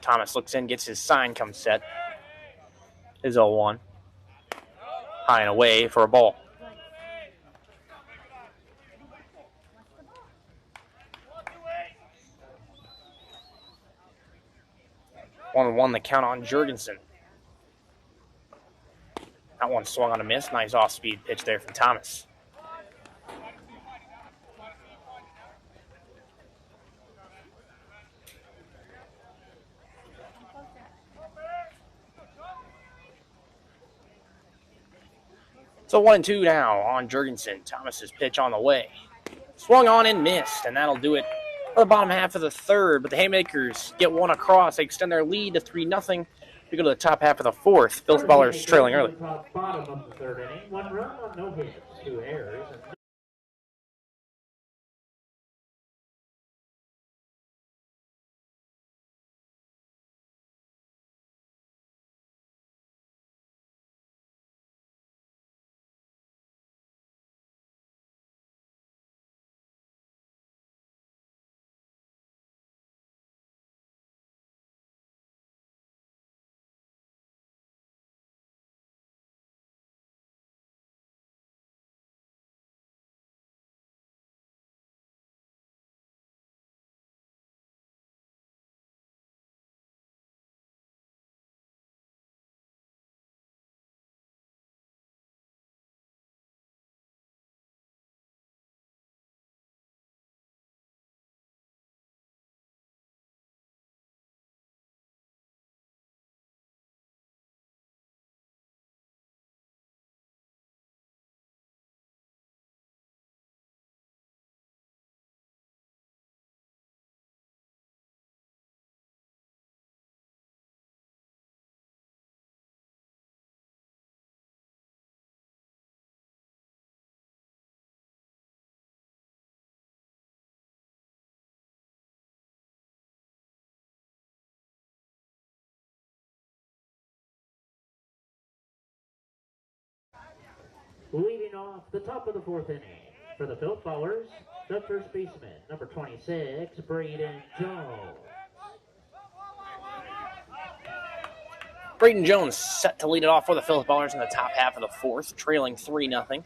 Thomas looks in, gets his sign, comes set. Is 0-1. High and away for a ball. 1-1 the count on Jurgensen. That one swung on a miss. Nice off-speed pitch there from Thomas. So 1-2 now on Jurgensen. Thomas's pitch on the way. Swung on and missed, and that'll do it for the bottom half of the third. But the Haymakers get one across. They extend their lead to 3-0. We go to the top half of the fourth. Filthballers trailing early. Bottom of the third inning. 1 run on no hits, 2 errors. Leading off the top of the fourth inning for the Filthballers, the first baseman, number 26, Braden Jones. Braden Jones set to lead it off for the Filthballers in the top half of the fourth, trailing 3-0.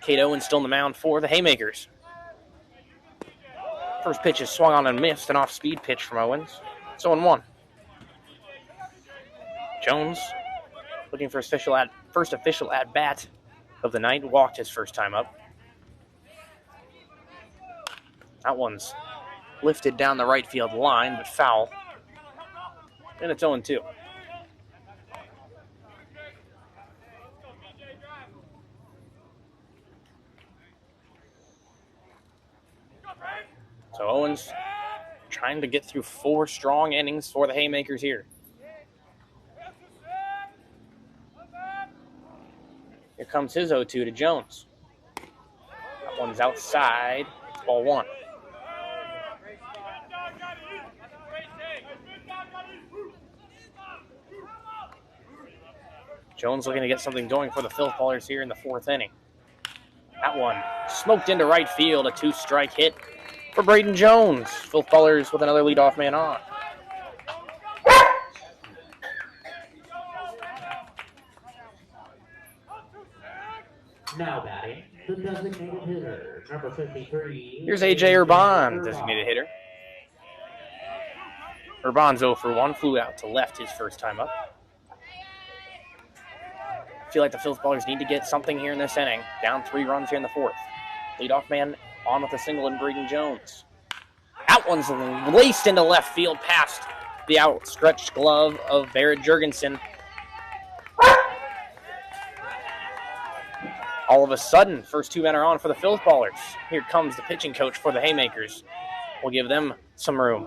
Kate Owens still on the mound for the Haymakers. First pitch is swung on and missed, an off-speed pitch from Owens. It's 0-1. Jones, looking for his first official at-bat of the night, walked his first time up. That one's lifted down the right field line, but foul. And it's 0-2. So Owens trying to get through 4 strong innings for the Haymakers here. Here comes his 0-2 to Jones. That one's outside. It's ball 1. Jones looking to get something going for the Filthballers here in the 4th inning. That one smoked into right field, a 2-strike hit for Braden Jones. Filthballers with another leadoff man on. Now batting, the designated hitter, number 53. Here's A.J. Urban, designated hitter. Urban's 0-for-1, flew out to left his first time up. I feel like the Filthballers need to get something here in this inning. Down 3 runs here in the 4th. Leadoff man on with a single in Braden Jones. That one's laced into left field past the outstretched glove of Barrett Jurgensen. All of a sudden, first 2 men are on for the Filthballers. Here comes the pitching coach for the Haymakers. We'll give them some room.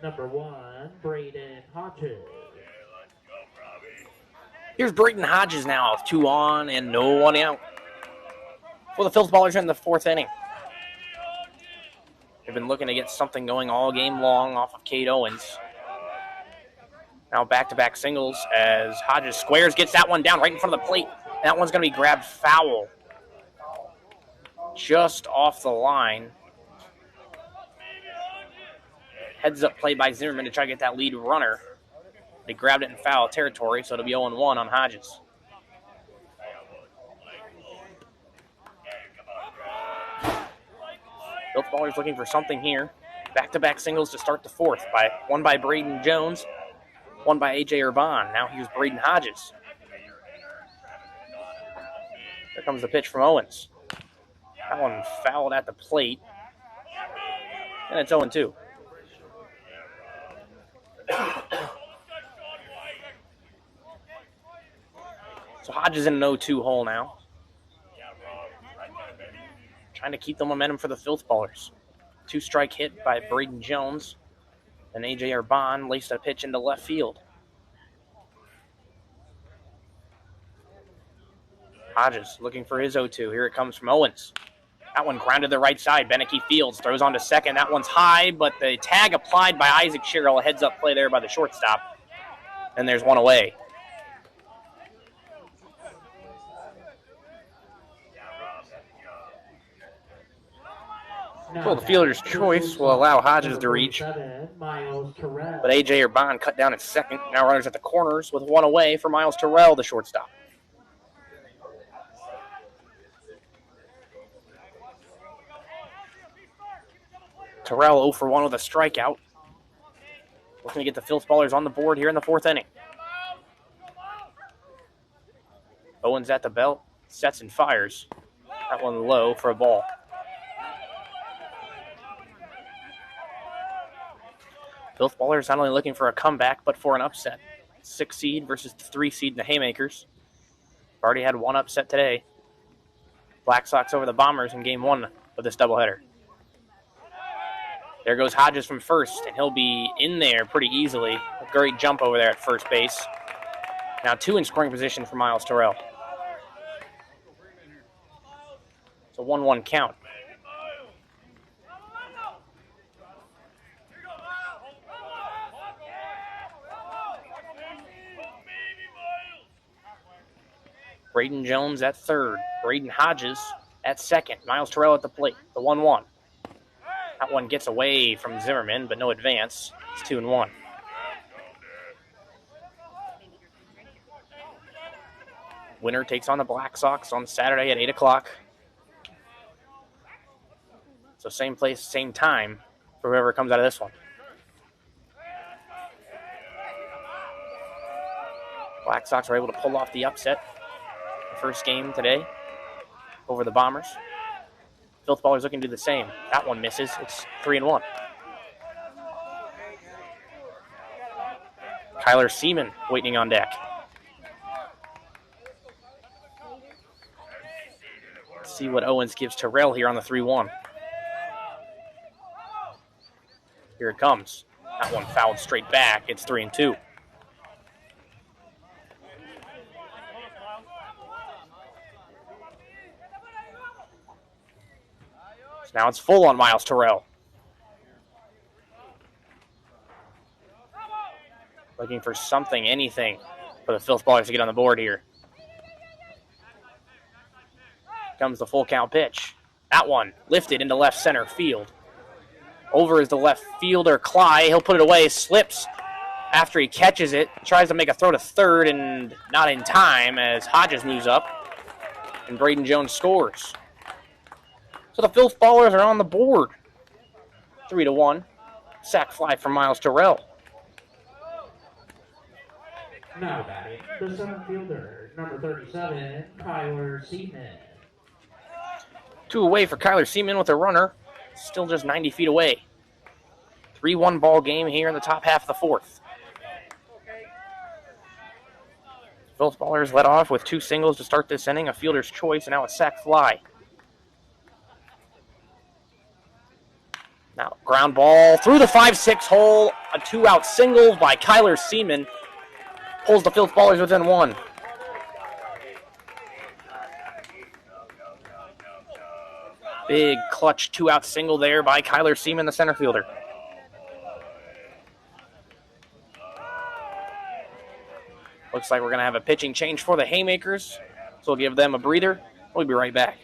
number 1, Braden Hodges. Here's Braden Hodges now with 2 on and no one out. Well, the Filthballers are in the 4th inning. They've been looking to get something going all game long off of Cade Owens. Now back-to-back singles as Hodges squares, gets that one down right in front of the plate. That one's going to be grabbed foul. Just off the line. Heads up play by Zimmerman to try to get that lead runner. They grabbed it in foul territory, so it'll be 0-1 on Hodges. Filthballers looking for something here. Back-to-back singles to start the 4th. One by Braden Jones, one by A.J. Urban. Now here's Braden Hodges. Here comes the pitch from Owens. That one fouled at the plate. And it's 0-2. So Hodges in an 0-2 hole now. Trying to keep the momentum for the Filthballers. 2-strike hit by Braden Jones. And A.J. Urban laced a pitch into left field. Hodges looking for his 0-2. Here it comes from Owens. That one grounded the right side. Beneke Fields throws on to second. That one's high, but the tag applied by Isaac Sherrill. A heads-up play there by the shortstop. And there's one away. So the fielder's choice will allow Hodges to reach. But A.J. Urban cut down at second. Now runners at the corners with one away for Miles Terrell, the shortstop. Terrell 0 for 1 with a strikeout. Looking to get the Filthballers on the board here in the 4th inning. Owens at the belt, sets and fires. That one low for a ball. Filthballers not only looking for a comeback, but for an upset. 6 seed versus the 3 seed in the Haymakers. Already had one upset today. Black Sox over the Bombers in Game 1 of this doubleheader. There goes Hodges from first, and he'll be in there pretty easily. A great jump over there at first base. Now 2 in scoring position for Miles Terrell. It's a 1-1 count. Braden Jones at third. Braden Hodges at second. Miles Terrell at the plate. The 1-1. That one gets away from Zimmerman, but no advance. It's 2-1. Winner takes on the Black Sox on Saturday at 8 o'clock. So same place, same time for whoever comes out of this one. Black Sox are able to pull off the upset. The first game today over the Bombers. Filthballers looking to do the same. That one misses. It's 3-1. Kyler Seaman waiting on deck. Let's see what Owens gives Terrell here on the 3-1. Here it comes. That one fouled straight back. It's 3-2. So now it's full on Miles Terrell. Looking for something, anything, for the Filthballers to get on the board here. Comes the full count pitch. That one lifted into left center field. Over is the left fielder, Cly. He'll put it away, slips after he catches it. Tries to make a throw to third and not in time as Hodges moves up. And Braden Jones scores. So the Filthballers are on the board. 3-1. Sac fly from Miles Terrell. Now batting, the center fielder, number 37, Kyler Seaman. 2 away for Kyler Seaman with a runner. Still just 90 feet away. 3-1 ball game here in the top half of the fourth. Filthballers led off with 2 singles to start this inning, a fielder's choice, and now a sac fly. Now, ground ball through the 5-6 hole. A 2-out single by Kyler Seaman pulls the Filthballers within 1. Big clutch 2-out single there by Kyler Seaman, the center fielder. Looks like we're going to have a pitching change for the Haymakers, so we'll give them a breather. We'll be right back.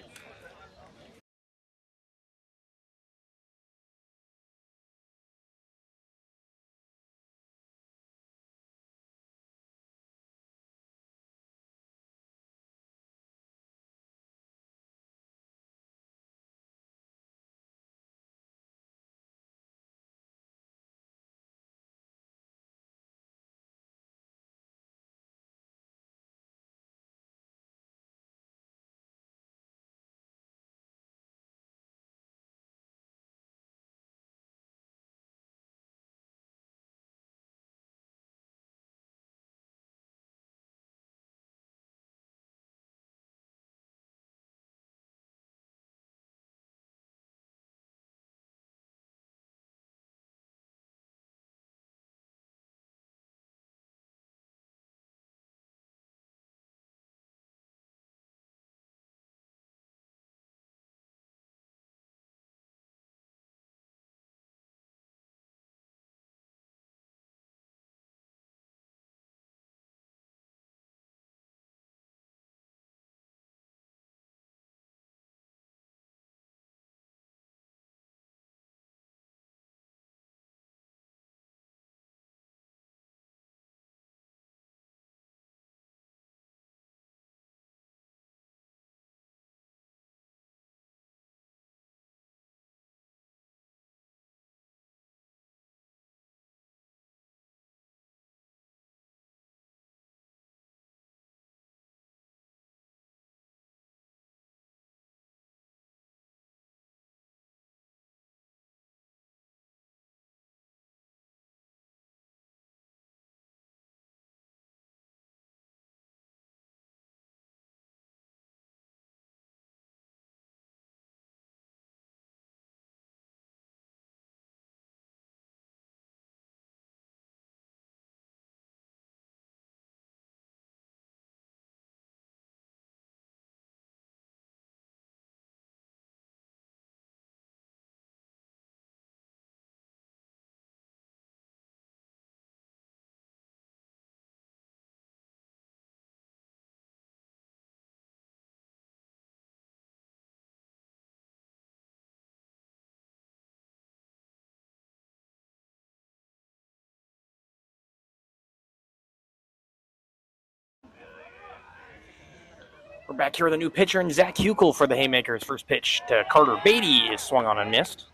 We're back here with a new pitcher and Zach Huckel for the Haymakers. First pitch to Carter Beatty is swung on and missed.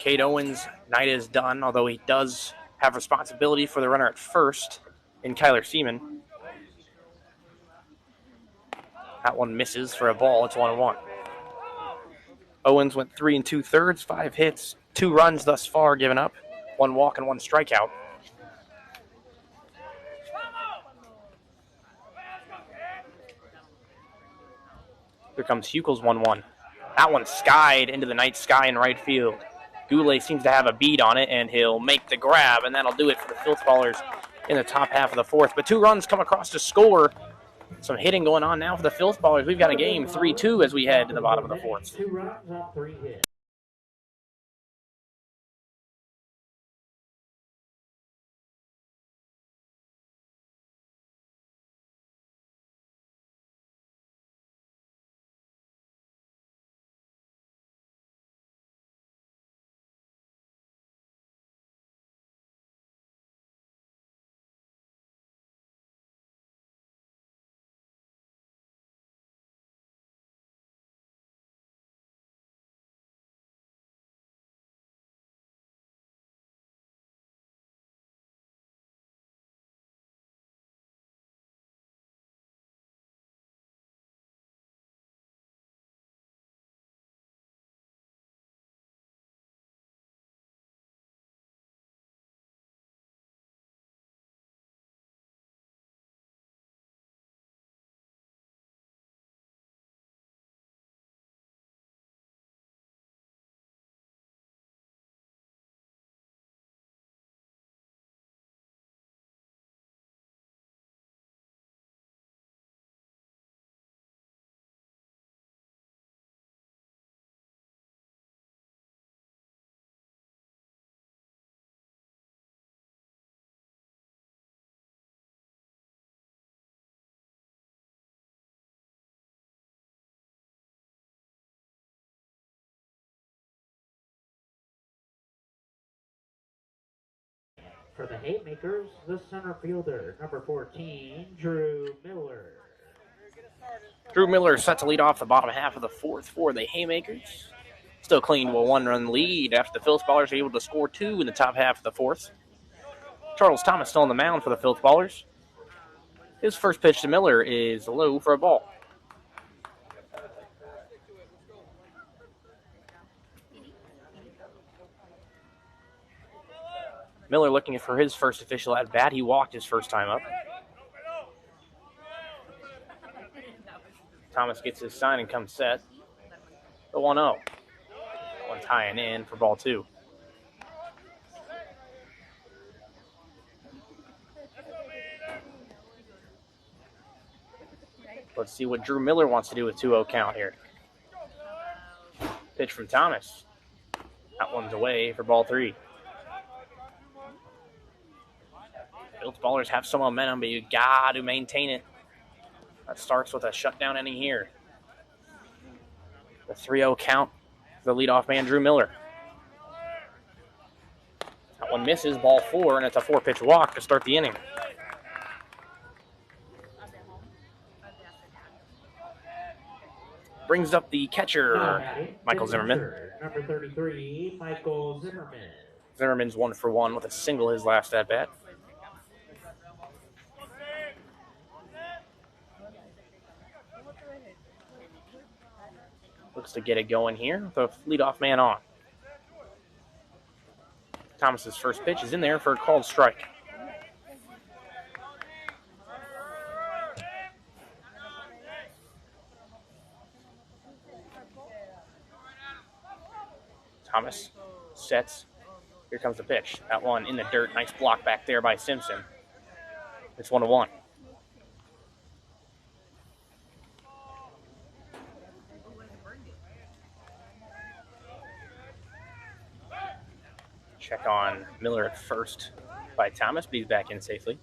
Cade Owens' night is done, although he does have responsibility for the runner at first in Kyler Seaman. That one misses for a ball. It's 1-1. Owens went 3 2/3, 5 hits, 2 runs thus far given up, 1 walk and 1 strikeout. Here comes Huckel's 1-1. That one skied into the night sky in right field. Goulet seems to have a bead on it, and he'll make the grab, and that'll do it for the Filthballers in the top half of the 4th. But 2 runs come across to score. Some hitting going on now for the Filthballers. We've got a game 3-2 as we head to the bottom of the 4th. 2 runs on 3 hits. For the Haymakers, the center fielder, number 14, Drew Miller. Drew Miller set to lead off the bottom half of the fourth for the Haymakers. Still clinging to a one-run lead after the Filthballers are able to score 2 in the top half of the fourth. Charles Thomas still on the mound for the Filthballers. His first pitch to Miller is low for a ball. Miller looking for his first official at-bat. He walked his first time up. Thomas gets his sign and comes set. The 1-0. One tying in for ball 2. Let's see what Drew Miller wants to do with 2-0 count here. Pitch from Thomas. That one's away for ball 3. Filthballers have some momentum, but you got to maintain it. That starts with a shutdown inning here. The 3-0 count for the leadoff man, Drew Miller. That one misses, ball 4, and it's a 4-pitch walk to start the inning. Brings up the catcher, Michael Zimmerman. Number 33, Michael Zimmerman. Zimmerman's 1 for 1 with a single his last at-bat. Looks to get it going here with the leadoff man on. Thomas's first pitch is in there for a called strike. Thomas sets. Here comes the pitch. That one in the dirt. Nice block back there by Simpson. It's 1-1. Check on Miller at first by Thomas, but he's back in safely.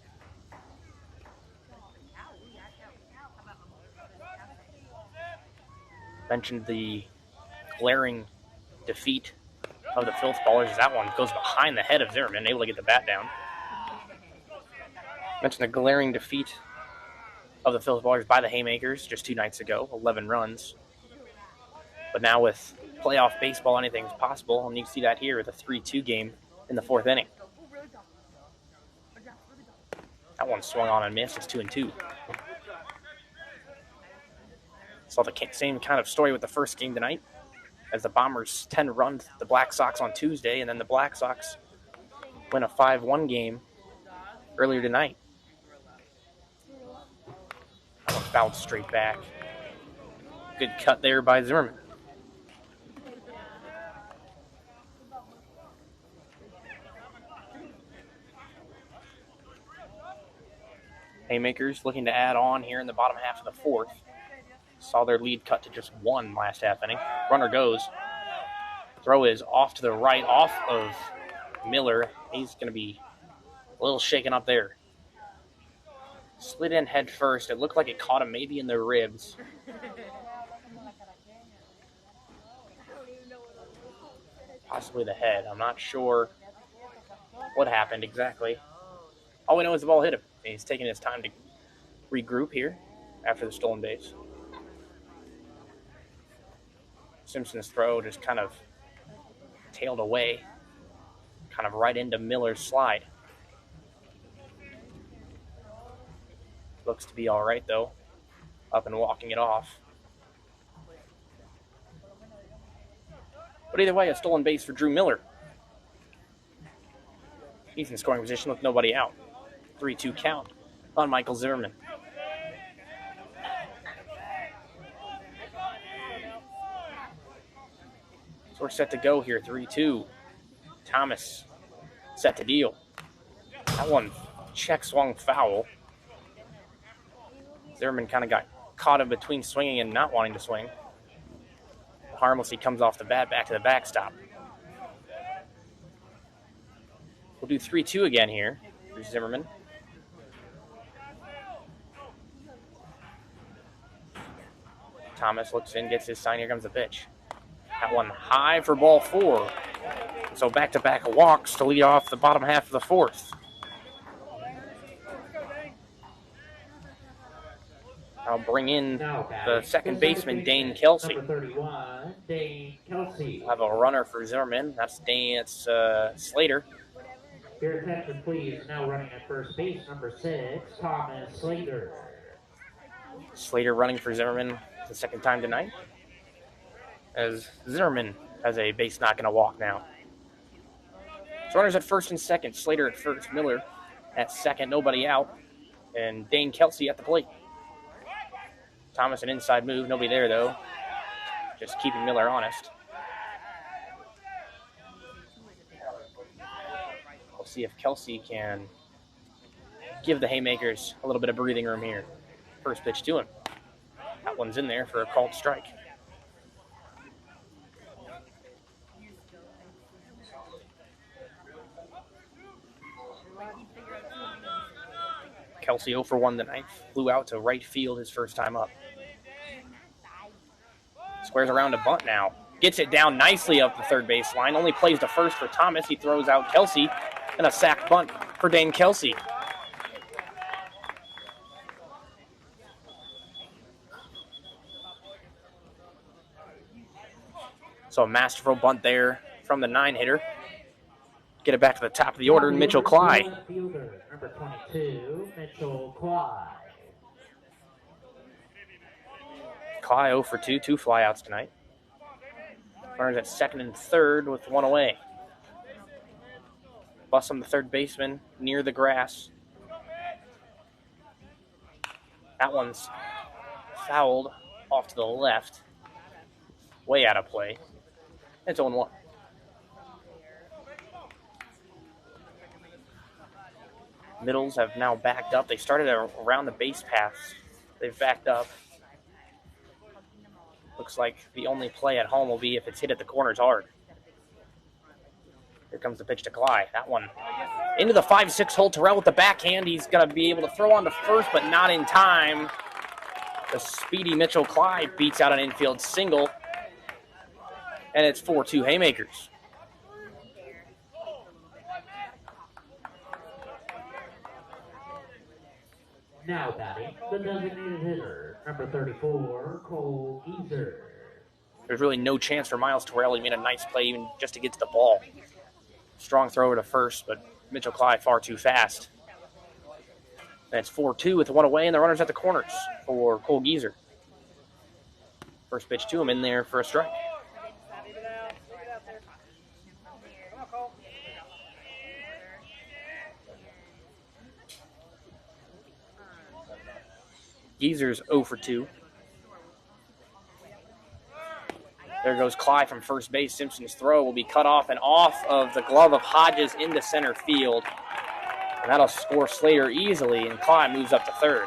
Mentioned the glaring defeat of the Filthballers as that one goes behind the head of Zimmerman, able to get the bat down. Mentioned the glaring defeat of the Filthballers by the Haymakers just 2 nights ago, 11 runs. But now with playoff baseball, anything's possible, and you can see that here with a 3-2 game in the 4th inning. That one swung on and missed. It's 2-2. Saw the same kind of story with the first game tonight, as the Bombers 10-run the Black Sox on Tuesday, and then the Black Sox win a 5-1 game earlier tonight. That one bounced straight back. Good cut there by Zimmerman. Haymakers looking to add on here in the bottom half of the 4th. Saw their lead cut to just 1 last half inning. Runner goes. Throw is off to the right, off of Miller. He's going to be a little shaken up there. Slid in head first. It looked like it caught him maybe in the ribs. Possibly the head. I'm not sure what happened exactly. All we know is the ball hit him. He's taking his time to regroup here after the stolen base. Simpson's throw just kind of tailed away, kind of right into Miller's slide. Looks to be all right, though. Up and walking it off. But either way, a stolen base for Drew Miller. He's in scoring position with nobody out. 3-2 count on Michael Zimmerman. So we're set to go here, 3-2. Thomas set to deal. That one check swung foul. Zimmerman kind of got caught in between swinging and not wanting to swing. Harmlessly comes off the bat back to the backstop. We'll do 3-2 again here for Zimmerman. Thomas looks in, gets his sign. Here comes the pitch. That one high for ball 4. So back-to-back walks to lead off the bottom half of the 4th. I'll bring in Now the batting, second the baseman, Dane Kelsey. Number 31, Dane Kelsey. We'll have a runner for Zimmerman. That's Slater. Your attention, please. Now running at first base, number 6, Thomas Slater. Slater running for Zimmerman the second time tonight, as Zimmerman has a base knock and a walk now. So runners at first and second. Slater at first, Miller at second, nobody out, and Dane Kelsey at the plate. Thomas an inside move, nobody there though. Just keeping Miller honest. We'll see if Kelsey can give the Haymakers a little bit of breathing room here. First pitch to him. That one's in there for a called strike. Kelsey 0 for 1 tonight. Flew out to right field his first time up. Squares around a bunt now. Gets it down nicely up the third base line. Only plays to first for Thomas. He throws out Kelsey. And a sack bunt for Dane Kelsey. So a masterful bunt there from the 9-hitter. Get it back to the top of the order, Mitchell Cly. Number 22, Mitchell Cly. Cly 0 for 2, 2 flyouts tonight. Runners at second and third with one away. Bus on the third baseman near the grass. That one's fouled off to the left. Way out of play. It's 0-1. Middles have now backed up. They started around the base paths. They've backed up. Looks like the only play at home will be if it's hit at the corners hard. Here comes the pitch to Cly. That one into the 5-6 hole. Terrell with the backhand. He's going to be able to throw on to first, but not in time. The speedy Mitchell Cly beats out an infield single. And it's 4-2 Haymakers. Now batting, the designated hitter, number 34, Cole Geezer. There's really no chance for Miles Terrell. He made a nice play even just to get to the ball. Strong throw to first, but Mitchell Cly far too fast. And it's 4-2 with one away, and the runner's at the corners for Cole Geezer. First pitch to him in there for a strike. Geezer's 0 for 2. There goes Cly from first base. Simpson's throw will be cut off and off of the glove of Hodges into center field. And that'll score Slater easily, and Cly moves up to third.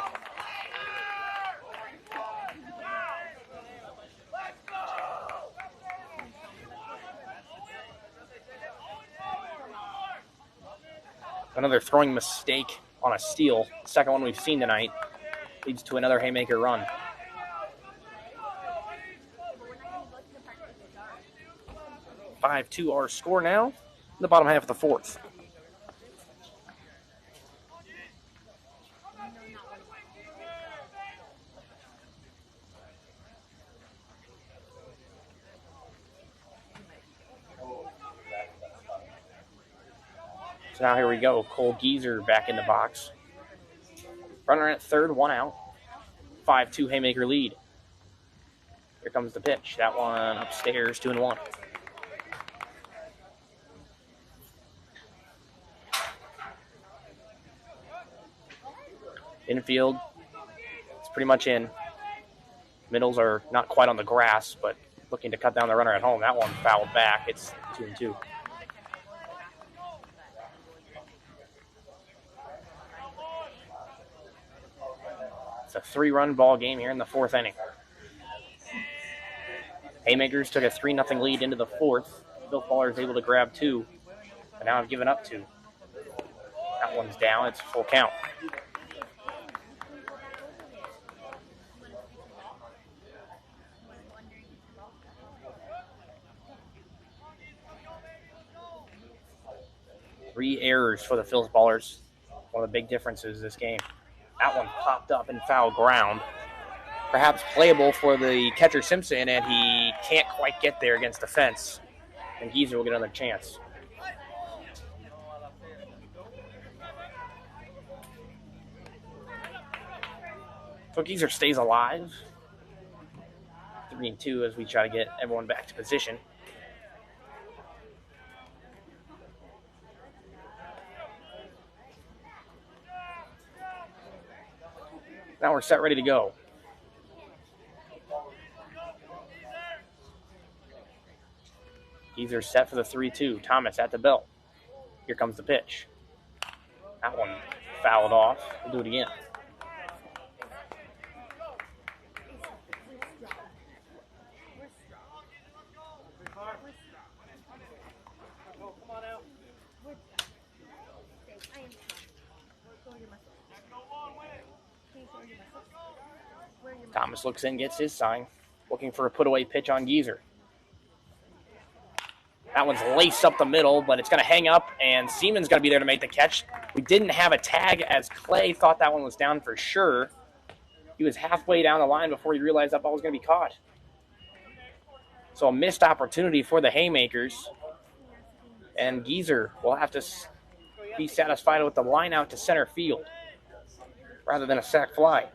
Another throwing mistake on a steal. Second one we've seen tonight. Leads to another Haymaker run. Five-2 our score now in the bottom half of the fourth. So now here we go. Cole Geezer back in the box. Runner at third, one out. 5-2 Haymaker lead. Here comes the pitch. That one upstairs, 2-1. Infield, it's pretty much in. Middles are not quite on the grass, but looking to cut down the runner at home. That one fouled back. It's 2-2. It's a 3-run ball game here in the fourth inning. Haymakers took a 3-0 lead into the fourth. Filthballers able to grab 2, but now have given up 2. That one's down. It's full count. Three errors for the Filthballers. One of the big differences this game. That one popped up in foul ground. perhaps playable for the catcher Simpson, and he can't quite get there against the fence. And Geezer will get another chance. So Geezer stays alive. 3-2 as we try to get everyone back to position. Now we're set, ready to go. Geezer set for the 3-2. Thomas at the belt. Here comes the pitch. That one fouled off. We'll do it again. Thomas looks in, gets his sign. Looking for a put-away pitch on Geezer. That one's laced up the middle, but it's going to hang up, and Seaman's going to be there to make the catch. We didn't have a tag as Clay thought that one was down for sure. He was halfway down the line before he realized that ball was going to be caught. So a missed opportunity for the Haymakers. And Geezer will have to be satisfied with the line out to center field rather than a sac fly.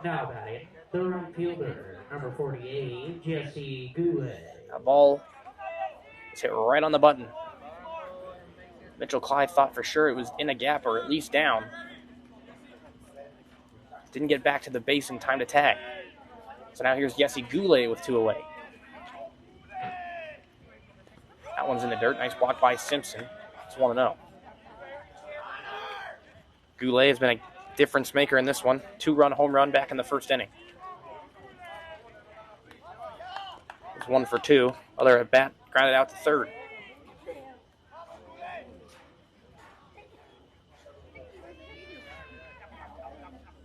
Now batting, the right fielder, number 48, Jesse Goulet. That ball is hit right on the button. Mitchell Clyde thought for sure it was in a gap or at least down. Didn't get back to the base in time to tag. So now here's Jesse Goulet with 2 away. That one's in the dirt. Nice block by Simpson. It's 1-0. Goulet has been a difference maker in this one. 2-run home run back in the first inning. It's 1 for 2. Other at bat, grounded out to third.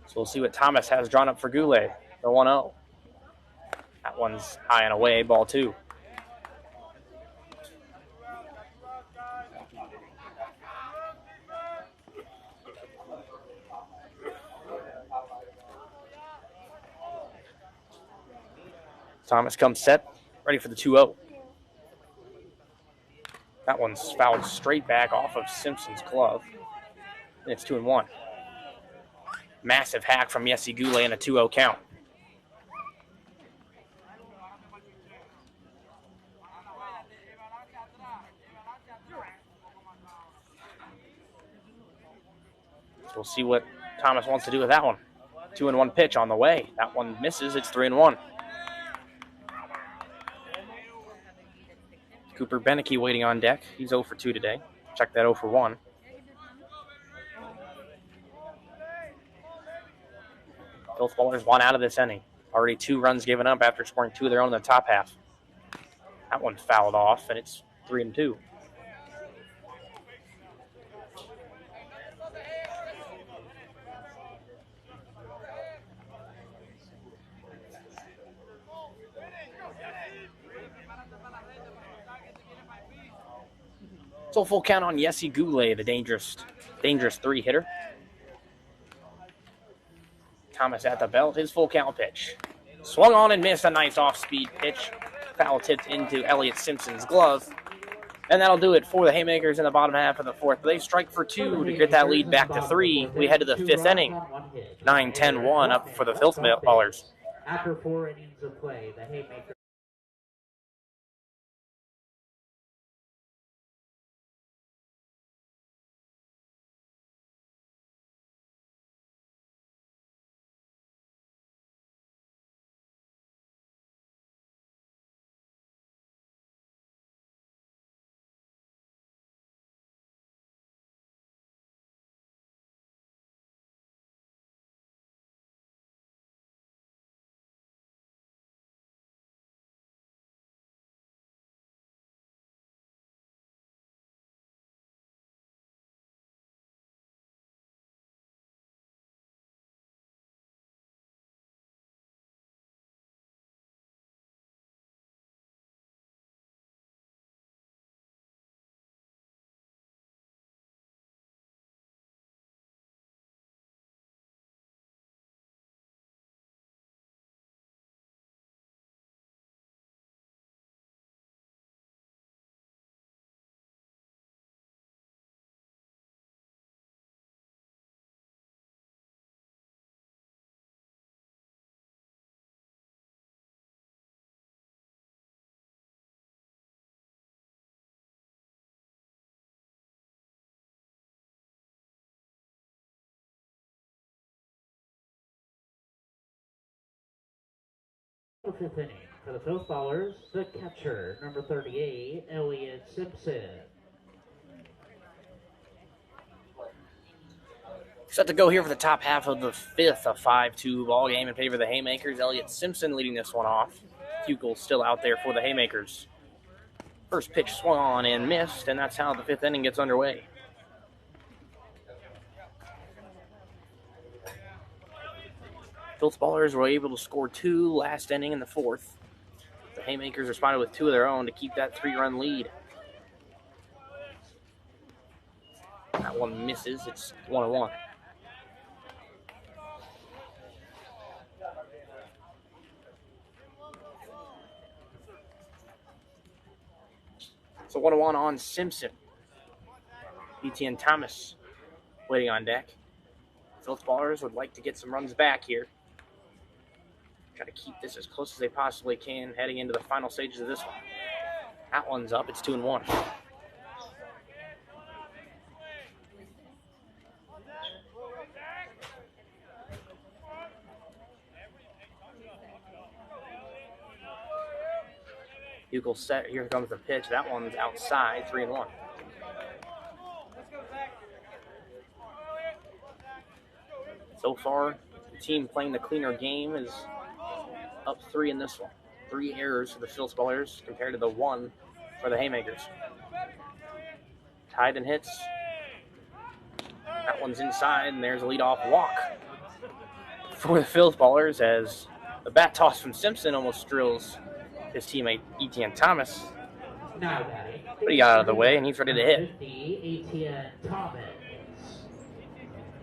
So we'll see what Thomas has drawn up for Goulet. The 1-0. That one's high and away, ball 2. Thomas comes set, ready for the 2-0. That one's fouled straight back off of Simpson's glove. And it's 2-1. Massive hack from Jesse Goulet in a 2-0 count. So we'll see what Thomas wants to do with that one. 2-1 pitch on the way. That one misses. It's 3-1. Cooper Beneke waiting on deck. He's 0 for 2 today. Check that 0 for 1. Filthballers want out of this inning. Already 2 runs given up after scoring 2 of their own in the top half. That one fouled off, and it's 3-2. So full count on Jesse Goulet, the dangerous 3-hitter. Thomas at the belt, his full count pitch. Swung on and missed a nice off-speed pitch. Foul tipped into Elliott Simpson's glove. And that'll do it for the Haymakers in the bottom half of the 4th. They strike for 2 to get that lead back to 3. We head to the 5th inning. 9-10-1 up for the Filthballers. After 4 innings of play, the Haymakers The fifth inning for the Filthballers, the catcher, number 38, Elliott Simpson. Set to go here for the top half of the fifth, a 5-2 ball game in favor of the Haymakers. Elliott Simpson leading this one off. Hukel still out there for the Haymakers. First pitch swung on and missed, and that's how the fifth inning gets underway. Filthballers were able to score 2 last inning in the fourth. The Haymakers responded with 2 of their own to keep that 3-run lead. That one misses. It's 1-1. So 1-1 on Simpson. Etienne Thomas waiting on deck. Filthballers would like to get some runs back here. Try to keep this as close as they possibly can heading into the final stages of this one. That one's up. It's 2-1. Hukel set. Here comes the pitch. That one's outside. 3-1. So far, the team playing the cleaner game is up 3 in this one. 3 errors for the Filthballers compared to the 1 for the Haymakers. Tied in hits. That one's inside, and there's a leadoff walk for the Filthballers as the bat toss from Simpson almost drills his teammate Etienne Thomas. But he got out of the way, and he's ready to hit. Etienne Thomas.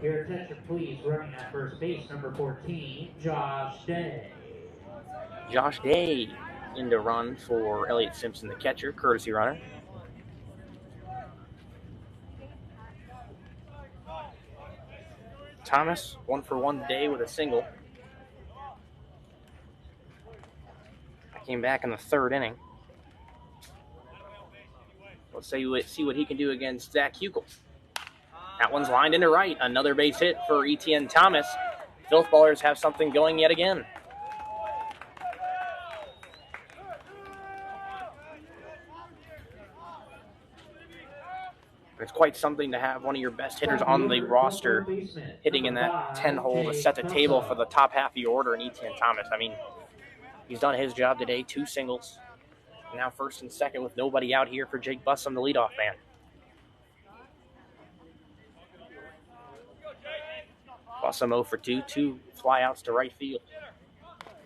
Your attention, please. Running at first base, number 14, Josh Day. Josh Day in to run for Elliott Simpson, the catcher, courtesy runner. Thomas, 1-for-1 Day with a single. Came back in the 3rd inning. Let's see what he can do against Zach Hukel. That one's lined into right. Another base hit for Etienne Thomas. Filthballers have something going yet again. It's quite something to have one of your best hitters on the roster hitting in that 10-hole to set the table for the top half of your order in Etienne Thomas. I mean, he's done his job today, 2 singles. Now first and second with nobody out here for Jake Bussum, the leadoff man. Bussum 0 for 2, 2 flyouts to right field.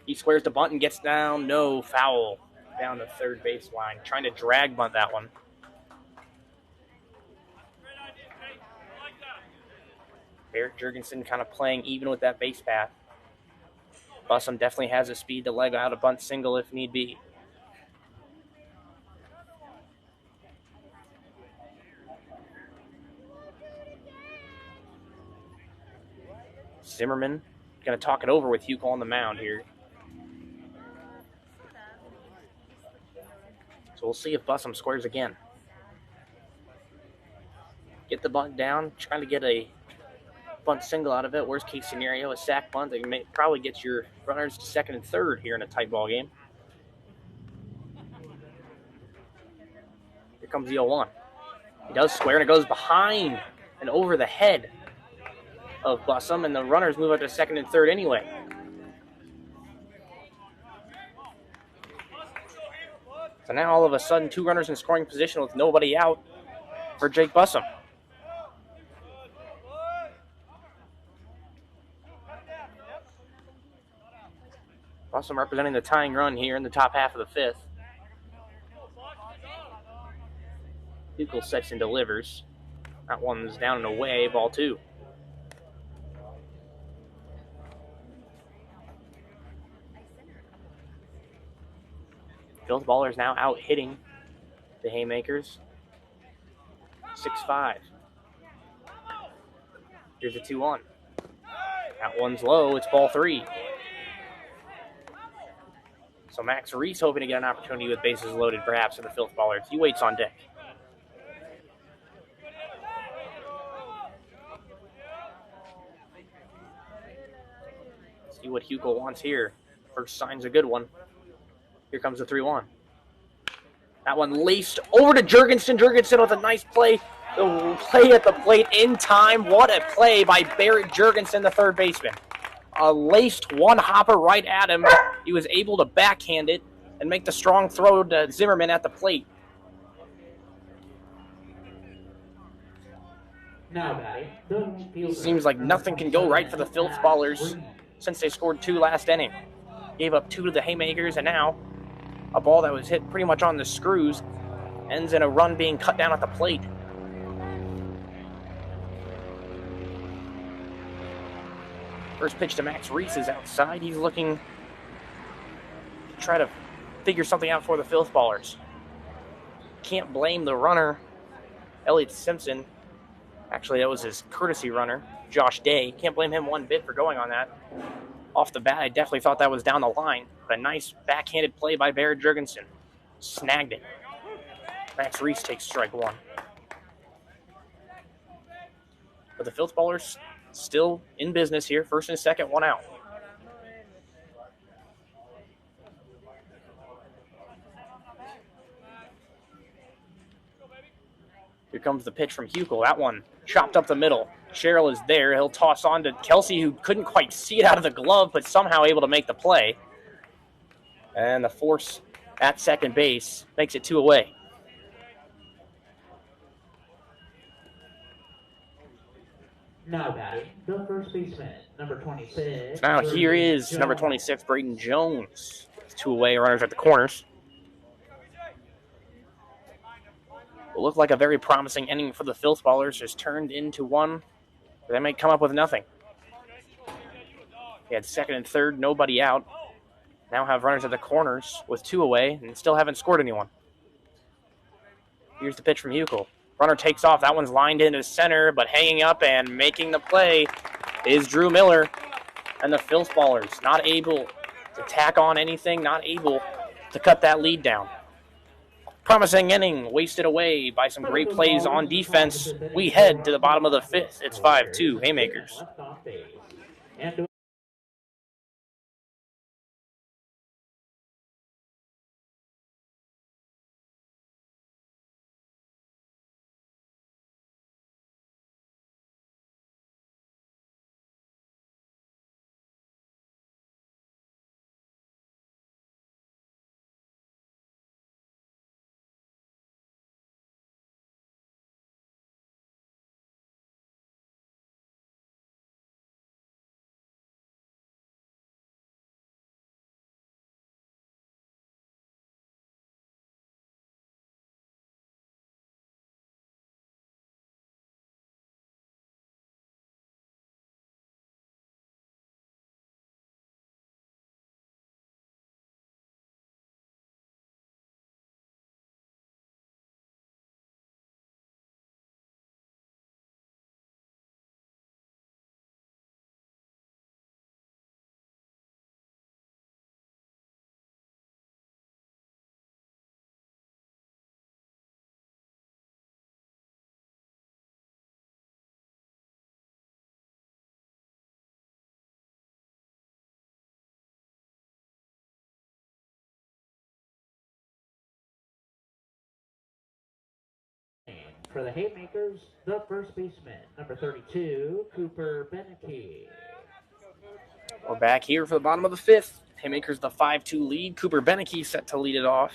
He squares the bunt and gets down, no foul, down the third baseline. Trying to drag bunt that one. Eric Jurgensen kind of playing even with that base path. Bussum definitely has the speed to leg out a bunt single if need be. Zimmerman going to talk it over with Hukel on the mound here. So we'll see if Bussum squares again. Get the bunt down, trying to get a bunt single out of it. Worst case scenario, a sack bunt that may probably get your runners to second and third here in a tight ball game. Here comes the 0-1. He does square, and it goes behind and over the head of Bussum, and the runners move up to second and third anyway. So now all of a sudden, 2 runners in scoring position with nobody out for Jake Bussum. Bussum representing the tying run here in the top half of the 5th. Hukel sets and delivers. That one's down and away, ball 2. Filthballers now out hitting the Haymakers. 6-5. Here's a 2-1. That one's low. It's ball 3. So Max Reese hoping to get an opportunity with bases loaded, perhaps, for the Filthballers. He waits on deck. See what Hukel wants here. First sign's a good one. Here comes the 3-1. That one laced over to Jurgensen. Jurgensen with a nice play. The play at the plate in time. What a play by Barrett Jurgensen, the third baseman. A laced one-hopper right at him. He was able to backhand it and make the strong throw to Zimmerman at the plate. Seems like nothing can go right for the Filthballers since they scored 2 last inning. Gave up 2 to the Haymakers, and now a ball that was hit pretty much on the screws ends in a run being cut down at the plate. First pitch to Max Reese is outside. He's looking to try to figure something out for the Filthballers. Can't blame the runner, Elliott Simpson. Actually, that was his courtesy runner, Josh Day. Can't blame him one bit for going on that. Off the bat, I definitely thought that was down the line. But a nice backhanded play by Barrett Jurgensen. Snagged it. Max Reese takes strike 1. But the Filthballers still in business here. First and second, 1 out. Here comes the pitch from Hukel. That one chopped up the middle. Sherrill is there. He'll toss on to Kelsey, who couldn't quite see it out of the glove, but somehow able to make the play. And the force at second base makes it 2 away. Now batting, the first baseman, number 26. Now here is number 26, Braden Jones. 2 away, runners at the corners. It looked like a very promising inning for the Filthballers. Has turned into one where they might come up with nothing. They had second and third, nobody out. Now have runners at the corners with 2 away and still haven't scored anyone. Here's the pitch from Hukel. Runner takes off. That one's lined into center, but hanging up and making the play is Drew Miller. And the Filthballers not able to tack on anything, not able to cut that lead down. Promising inning wasted away by some great plays on defense. We head to the bottom of the 5th. It's 5-2 Haymakers. For the Haymakers, the first baseman, number 32, Cooper Beneke. We're back here for the bottom of the 5th. Haymakers the 5-2 lead. Cooper Beneke set to lead it off.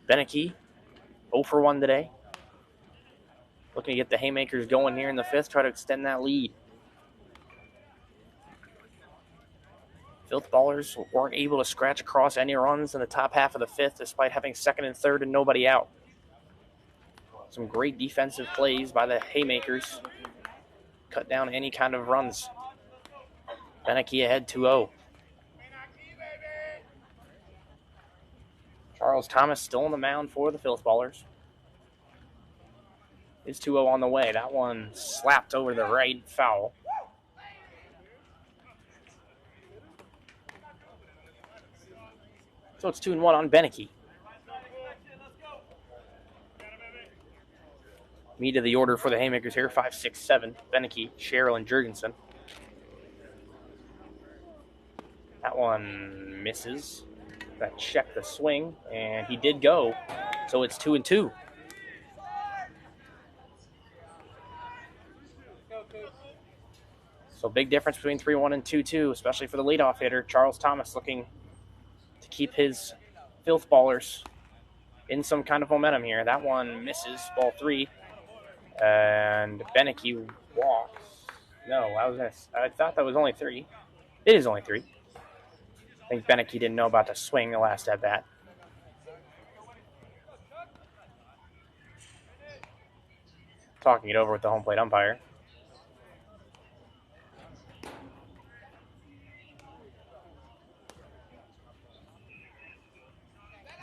Beneke, 0 for 1 today. Looking to get the Haymakers going here in the 5th, try to extend that lead. Filthballers weren't able to scratch across any runs in the top half of the 5th despite having second and third and nobody out. Some great defensive plays by the Haymakers. Cut down any kind of runs. Beneke ahead 2-0. Charles Thomas still on the mound for the Filthballers. It's 2-0 on the way. That one slapped over the right, foul. So it's 2-1 on Beneke. Meat of the order for the Haymakers here, 5, 6, 7. Beneke, Sherrill, and Jurgensen. That one misses. That checked the swing, and he did go. So it's 2-2. So big difference between 3-1 and 2-2, especially for the leadoff hitter. Charles Thomas looking to keep his Filthballers in some kind of momentum here. That one misses, ball 3. And Beneke walks. No, I thought that was only 3. It is only 3. I think Beneke didn't know about the swing the last at bat. Talking it over with the home plate umpire.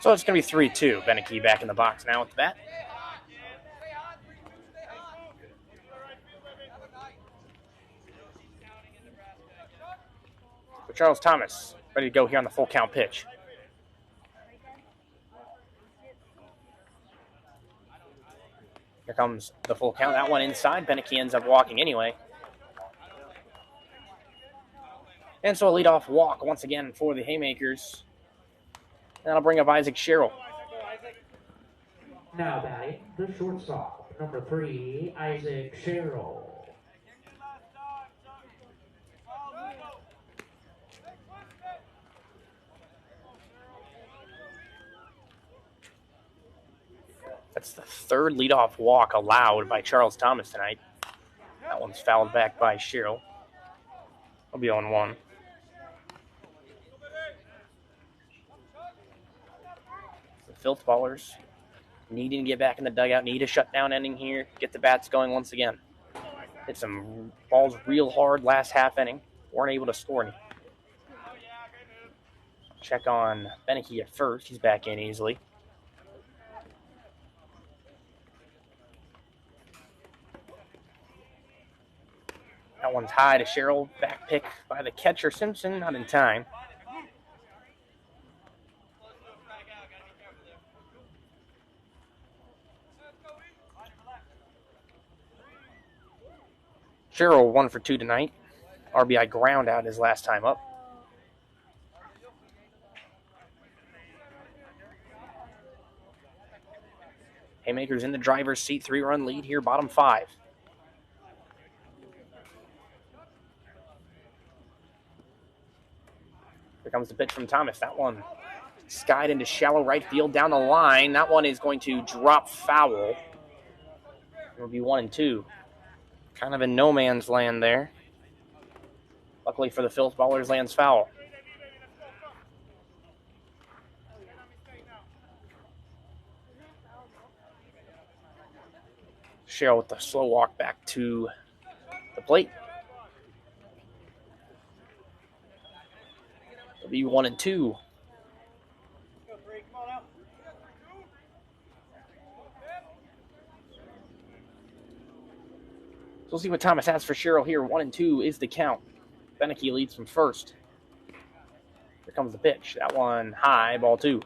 So it's going to be 3-2. Beneke back in the box now with the bat. So Charles Thomas ready to go here on the full count pitch. Here comes the full count. That one inside. Beneke ends up walking anyway. And so a leadoff walk once again for the Haymakers. And that'll bring up Isaac Sherrill. Now batting, the shortstop, number 3, Isaac Sherrill. That's the third leadoff walk allowed by Charles Thomas tonight. That one's fouled back by Sherrill. I'll be 0-1. The Filthballers needing to get back in the dugout, need a shutdown ending here, get the bats going once again. Hit some balls real hard last half inning. Weren't able to score any. Check on Beneke at first. He's back in easily. That one's high to Sherrill. Back pick by the catcher Simpson, not in time. Sherrill 1 for 2 tonight. RBI ground out his last time up. Haymakers in the driver's seat. 3-run lead here, bottom 5. Here comes the pitch from Thomas. That one skied into shallow right field down the line. That one is going to drop foul. It'll be 1-2. Kind of in no man's land there. Luckily for the Filthballers, lands foul. Sherrill with the slow walk back to the plate. It'll be 1-2. So we'll see what Thomas has for Sherrill here. 1-2 is the count. Beneke leads from first. Here comes the pitch. That one high, ball 2.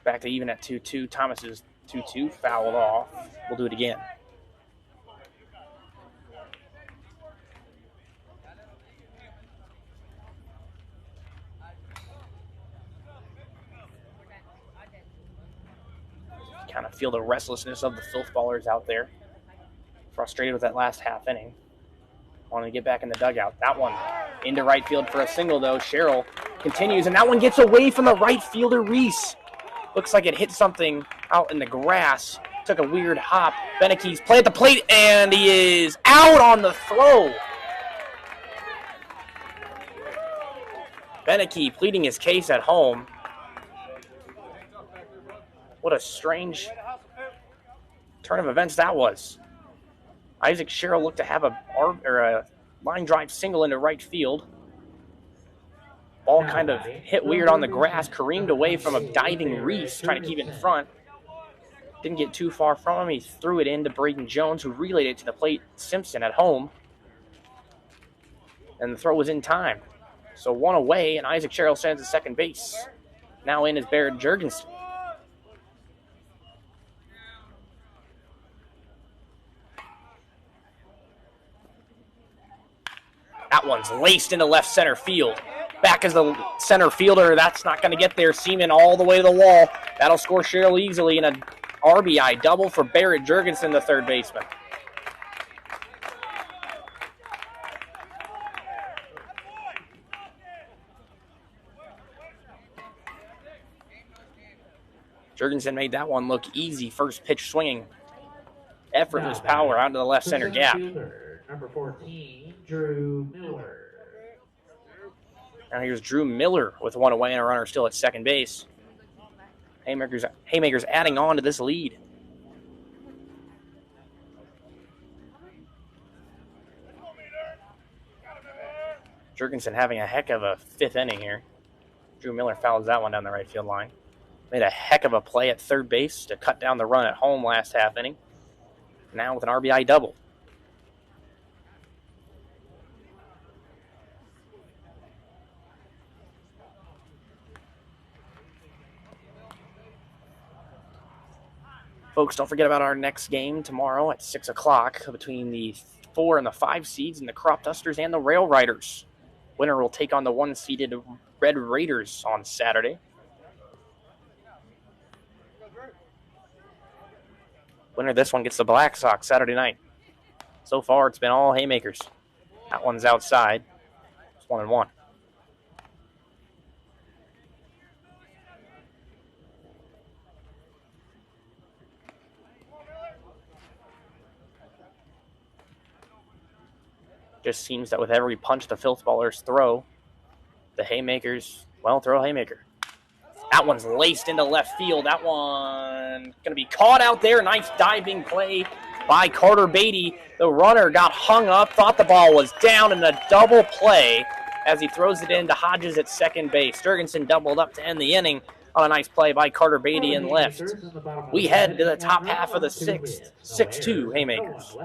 Back to even at 2-2. Thomas is 2-2, fouled off. We'll do it again. Kind of feel the restlessness of the Filthballers out there. Frustrated with that last half inning. Wanting to get back in the dugout. That one into right field for a single, though. Sherrill continues, and that one gets away from the right fielder, Reese. Looks like it hit something out in the grass. Took a weird hop. Beneke's play at the plate, and he is out on the throw. Beneke pleading his case at home. What a strange turn of events that was. Isaac Sherrill looked to have a line drive single into right field. Ball kind of hit weird on the grass, careened away from a diving Reese, trying to keep it in front. Didn't get too far from him. He threw it into Braden Jones, who relayed it to the plate Simpson at home. And the throw was in time. So 1 away, and Isaac Sherrill stands at second base. Now in is Barrett Jurgensen. That one's laced into left center field. Back as the center fielder. That's not going to get there. Seaman all the way to the wall. That'll score Cheryl easily in an RBI double for Barrett Jurgensen, the third baseman. Jurgensen made that one look easy. First pitch swinging. Effortless power out to the left center gap. Number 14, Drew Miller. Now here's Drew Miller with one away and a runner still at second base. Haymakers adding on to this lead. Jurgensen having a heck of a fifth inning here. Drew Miller fouls that one down the right field line. Made a heck of a play at third base to cut down the run at home last half inning. Now with an RBI double. Folks, don't forget about our next game tomorrow at 6 o'clock between the 4 and the 5 seeds and the Crop Dusters and the Rail Riders. Winner will take on the 1-seeded Red Raiders on Saturday. Winner of this one gets the Black Sox Saturday night. So far, it's been all Haymakers. That one's outside. It's 1-1. Just seems that with every punch the Filthballers throw, the Haymakers, well, throw a Haymaker. That one's laced into left field. That one going to be caught out there. Nice diving play by Carter Beatty. The runner got hung up, thought the ball was down in a double play as he throws it into Hodges at second base. Jurgensen doubled up to end the inning on a nice play by Carter Beatty in left. We head to the top half of the sixth, 6-2 Haymakers.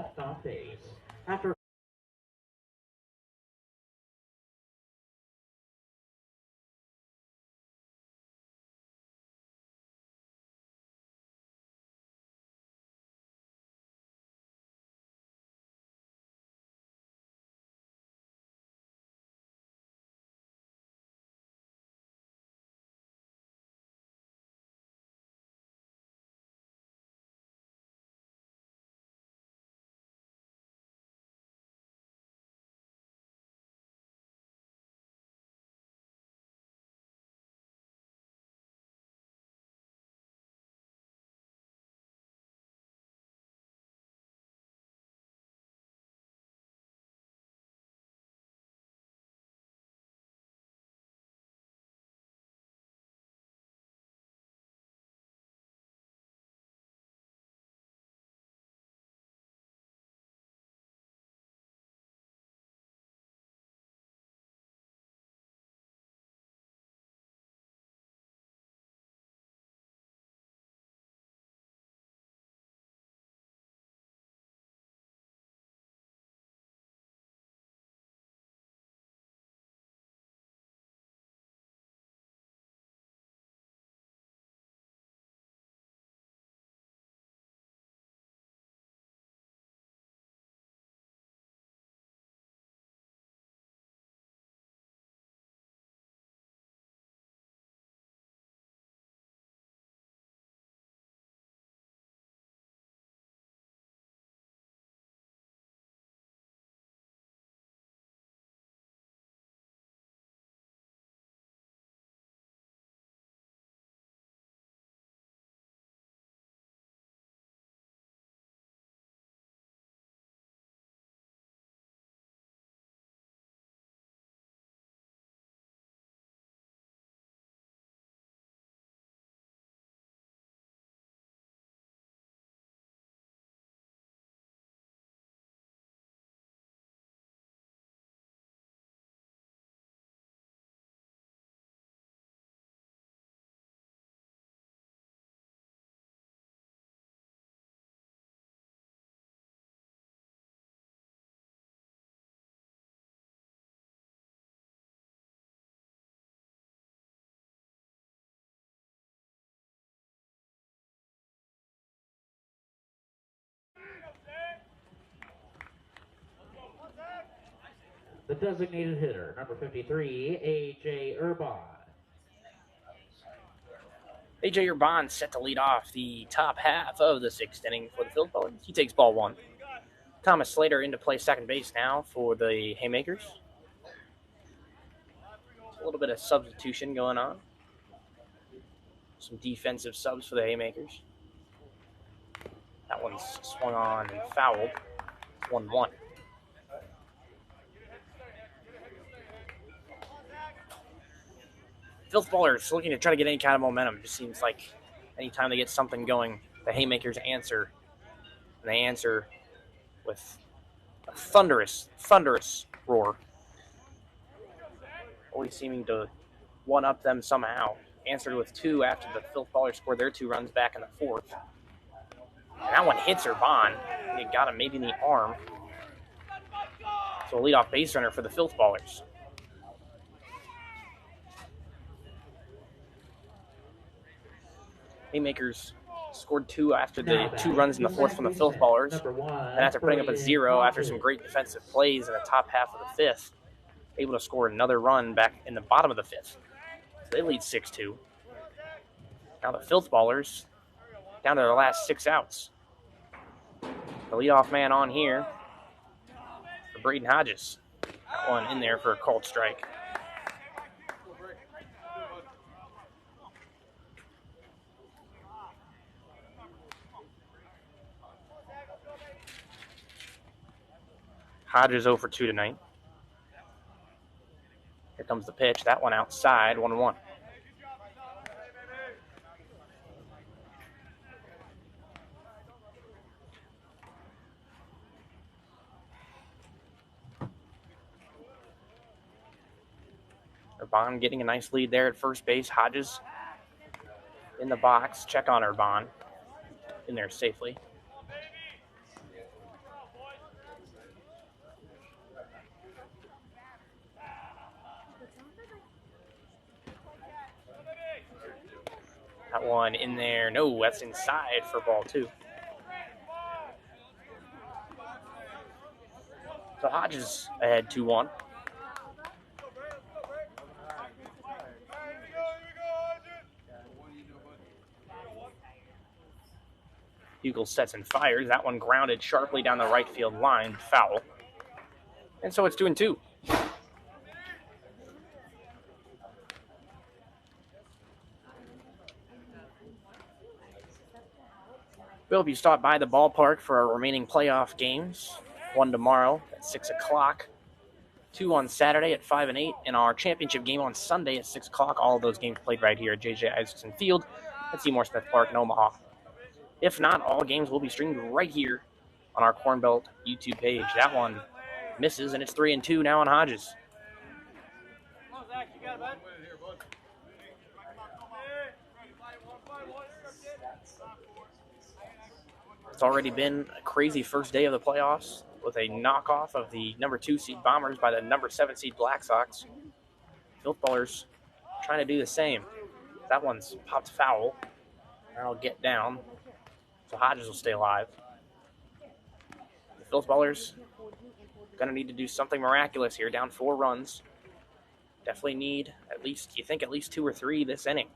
The designated hitter, number 53, A.J. Urban. A.J. Urban set to lead off the top half of the 6th inning for the Filthballers. He takes ball 1. Thomas Slater into play second base now for the Haymakers. A little bit of substitution going on. Some defensive subs for the Haymakers. That one's swung on and fouled. 1-1. Filthballers looking to try to get any kind of momentum. It just seems like anytime they get something going, the Haymakers answer. And they answer with a thunderous roar. Always seeming to one-up them somehow. Answered with 2 after the Filthballers scored their 2 runs back in the 4th. And that one hits Urban. He got him maybe in the arm. So a leadoff base runner for the Filthballers. Haymakers scored 2 after the 2 runs in the 4th from the Filthballers. And after putting up a 0 after some great defensive plays in the top half of the 5th, able to score another run back in the bottom of the 5th. So they lead 6-2. Now the Filthballers down to their last 6 outs. The leadoff man on here for Braden Hodges. That one in there for a called strike. Hodges 0 for 2 tonight. Here comes the pitch. That one outside, 1-1. Urban getting a nice lead there at first base. Hodges in the box. Check on Urban. In there safely. That one in there. No, that's inside for ball 2. So Hodges ahead 2-1. Hugel sets and fires. That one grounded sharply down the right field line. Foul. And so it's 2-2. We hope you stop by the ballpark for our remaining playoff games. 1 tomorrow at 6 o'clock. 2 on Saturday at 5 and 8. And our championship game on Sunday at 6 o'clock. All of those games played right here at J.J. Isaacson Field at Seymour Smith Park in Omaha. If not, all games will be streamed right here on our Corn Belt YouTube page. That one misses, and it's 3-2 now on Hodges. It's already been a crazy first day of the playoffs with a knockoff of the number 2 seed Bombers by the number 7 seed Black Sox. Filthballers trying to do the same. That one's popped foul. That'll get down. So Hodges will stay alive. The Filthballers going to need to do something miraculous here. Down 4 runs. Definitely need at least 2 or 3 this inning.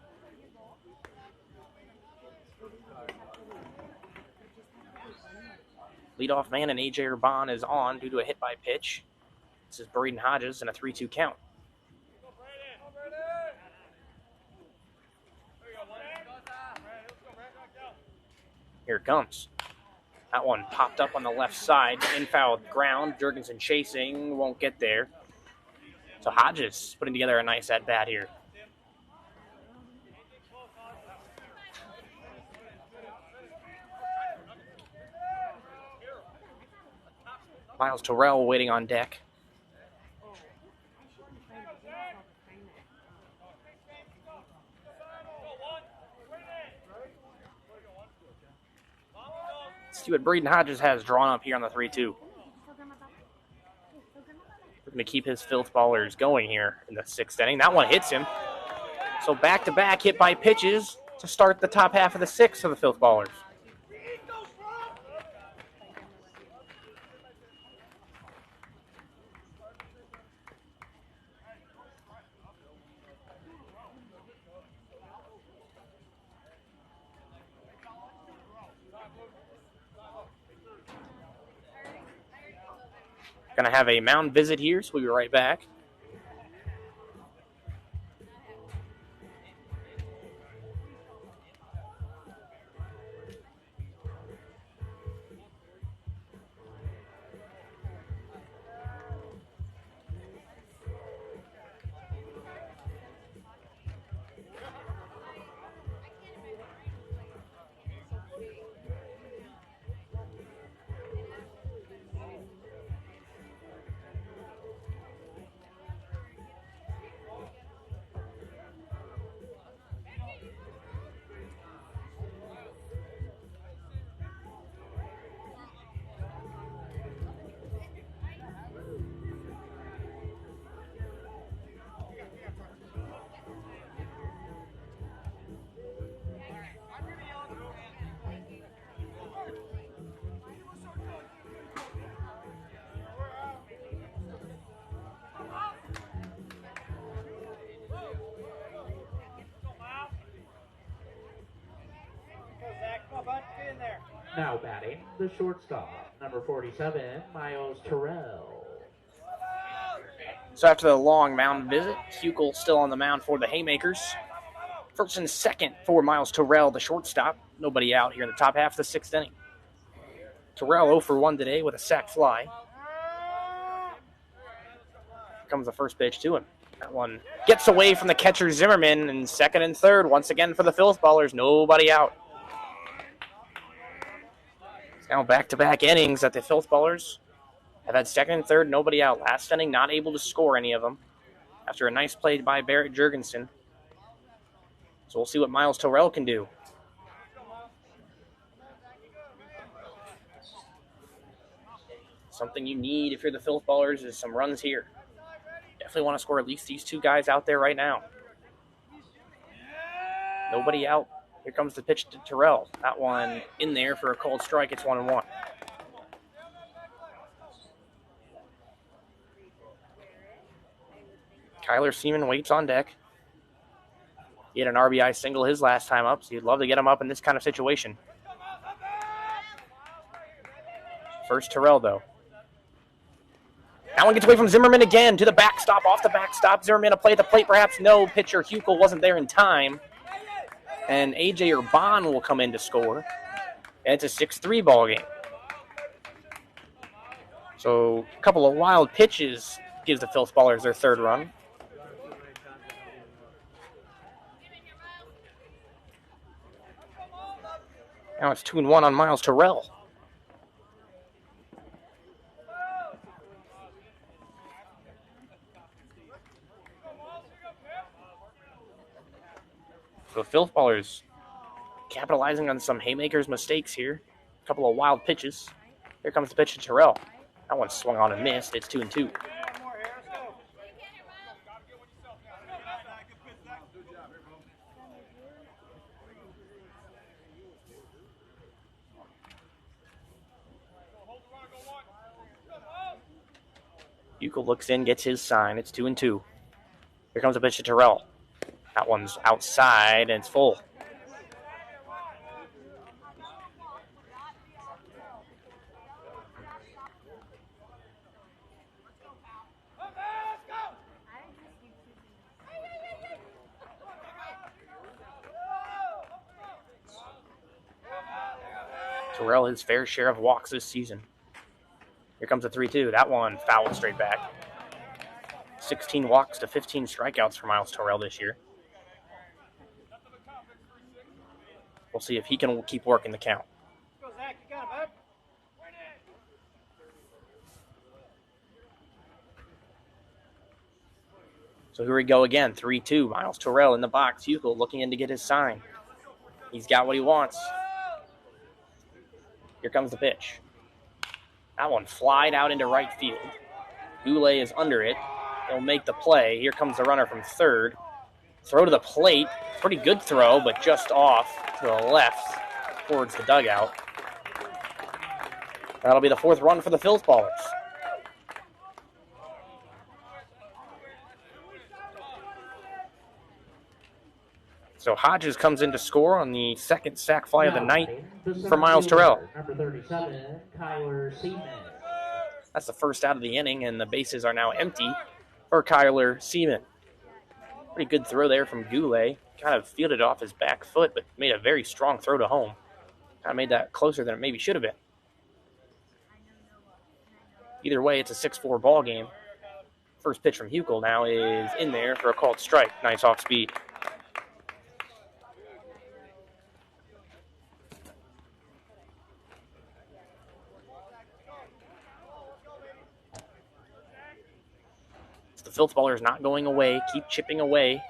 Leadoff man and A.J. Urban is on due to a hit by pitch. This is Braden Hodges and a 3-2 count. Here it comes. That one popped up on the left side. Infouled ground. Jurgensen chasing. Won't get there. So Hodges putting together a nice at-bat here. Miles Terrell waiting on deck. Let's see what Braden Hodges has drawn up here on the 3-2. Looking to keep his Filthballers going here in the 6th inning. That one hits him. So back-to-back hit by pitches to start the top half of the 6th for the Filthballers. Going to have a mound visit here, so we'll be right back. Now batting, the shortstop, number 47, Miles Terrell. So after the long mound visit, Hukel still on the mound for the Haymakers. First and second for Miles Terrell, the shortstop. Nobody out here in the top half of the sixth inning. Terrell 0 for 1 today with a sac fly. Here comes the first pitch to him. That one gets away from the catcher Zimmerman, and second and third once again for the Filthballers. Nobody out. It's now back-to-back innings that the Filthballers have had second and third, nobody out. Last inning, not able to score any of them after a nice play by Barrett Jurgensen. So we'll see what Miles Terrell can do. Something you need if you're the Filthballers is some runs here. Definitely want to score at least these two guys out there right now. Nobody out. Here comes the pitch to Terrell. That one in there for a cold strike. It's 1-1. Kyler Seaman waits on deck. He had an RBI single his last time up, so you'd love to get him up in this kind of situation. First Terrell, though. That one gets away from Zimmerman again to the backstop, off the backstop. Zimmerman a play at the plate, perhaps no. Pitcher Hukel wasn't there in time. And A.J. Urban will come in to score. And it's a 6-3 ball game. So a couple of wild pitches gives the Filthballers their third run. Now it's 2-1 on Miles Terrell. So the Filthballers capitalizing on some Haymakers mistakes here. A couple of wild pitches. Here comes the pitch to Terrell. That one swung on and missed. It's 2-2. Hukel looks in, gets his sign. It's 2-2. Here comes a pitch to Terrell. That one's outside, and it's full. Terrell his fair share of walks this season. Here comes a 3-2. That one fouled straight back. 16 walks to 15 strikeouts for Miles Terrell this year. We'll see if he can keep working the count. So here we go again. 3-2. Miles Terrell in the box. Hukel looking in to get his sign. He's got what he wants. Here comes the pitch. That one flied out into right field. Goulet is under it. He'll make the play. Here comes the runner from third. Throw to the plate. Pretty good throw, but just off to the left towards the dugout. That'll be the fourth run for the Filthballers. So Hodges comes in to score on the second sac fly of the night for Miles Terrell. Number 37, Kyler Seaman. That's the first out of the inning, and the bases are now empty for Kyler Seaman. Pretty good throw there from Goulet. Kind of fielded off his back foot, but made a very strong throw to home. Kind of made that closer than it maybe should have been. Either way, it's a 6-4 ball game. First pitch from Huckel now is in there for a called strike. Nice off speed. The Filthballers not going away, keep chipping away.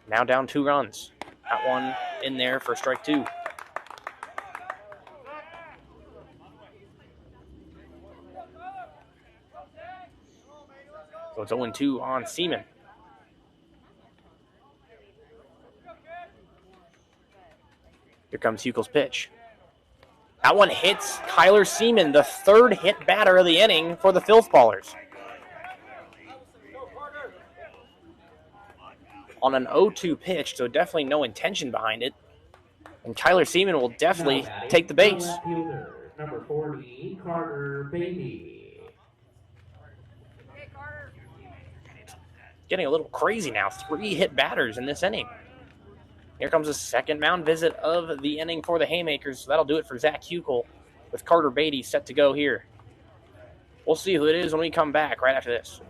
Now down 2 runs. Got one in there for strike 2. So it's 0-2 on Seaman. Here comes Huckel's pitch. That one hits Kyler Seaman, the 3rd hit batter of the inning for the Filthballers. On an 0-2 pitch, so definitely no intention behind it. And Kyler Seaman will definitely take the base. Number 40, Carter Beatty. Getting a little crazy now. 3 hit batters in this inning. Here comes the second mound visit of the inning for the Haymakers. So that'll do it for Zach Huckel with Carter Beatty set to go here. We'll see who it is when we come back right after this.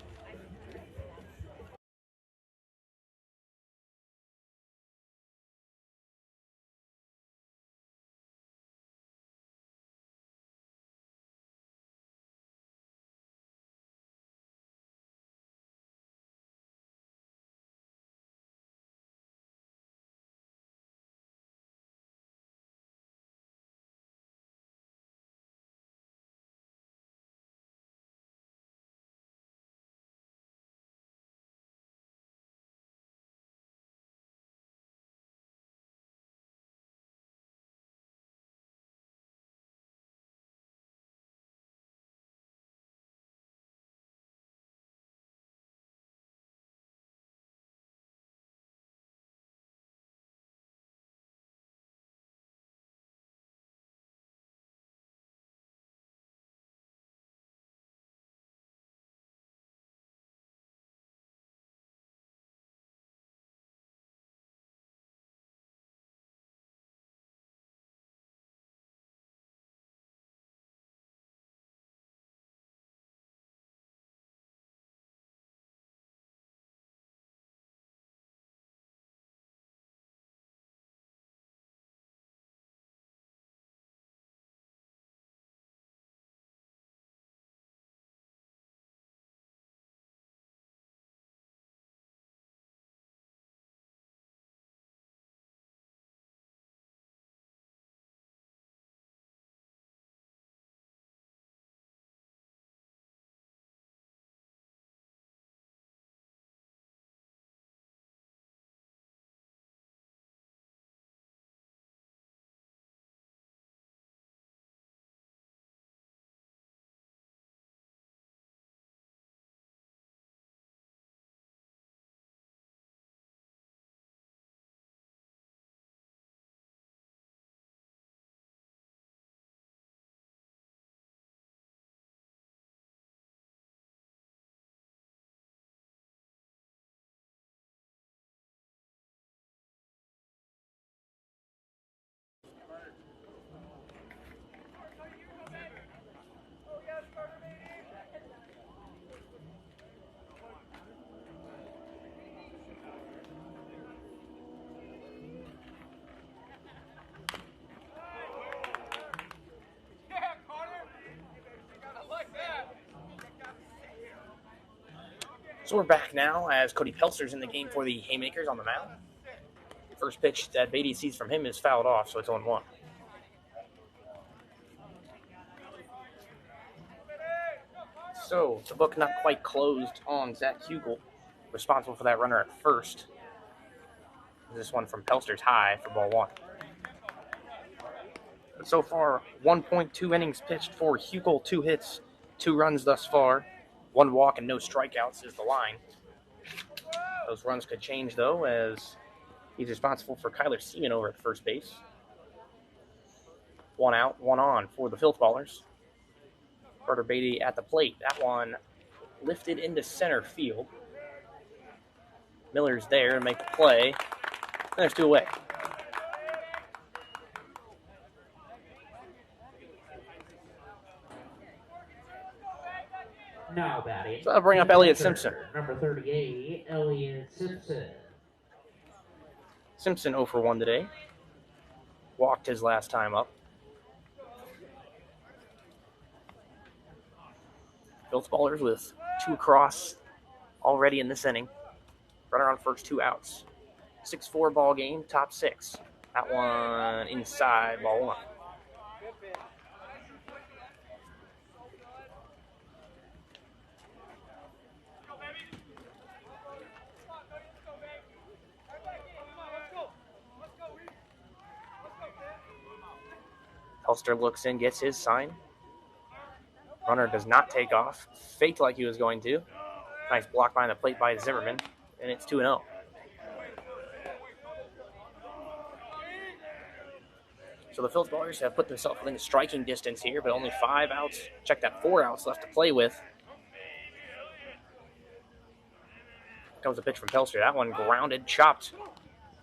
So we're back now as Cody Pelster's in the game for the Haymakers on the mound. First pitch that Beatty sees from him is fouled off, so it's 0-1. So the book not quite closed on Zach Huckel, responsible for that runner at first. This one from Pelster's high for ball 1. But so far, 1.2 innings pitched for Huckel, 2 hits, 2 runs thus far. 1 walk and no strikeouts is the line. Those runs could change, though, as he's responsible for Kyler Seaman over at first base. 1 out, 1 on for the Filthballers. Carter Beatty at the plate. That one lifted into center field. Miller's there to make the play. And there's 2 away. Now batting. So that'll bring up Elliott Simpson. Number 38, Elliott Simpson. Simpson 0 for 1 today. Walked his last time up. Filthballers with 2 across already in this inning. Runner on first, 2 outs. 6-4 ball game, top 6. That one inside, ball 1. Helster looks in, gets his sign. Runner does not take off. Faked like he was going to. Nice block behind the plate by Zimmerman. And it's 2-0. So the Filthballers have put themselves within striking distance here, but only 5 outs. Check that, 4 outs left to play with. Comes a pitch from Pelster. That one grounded, chopped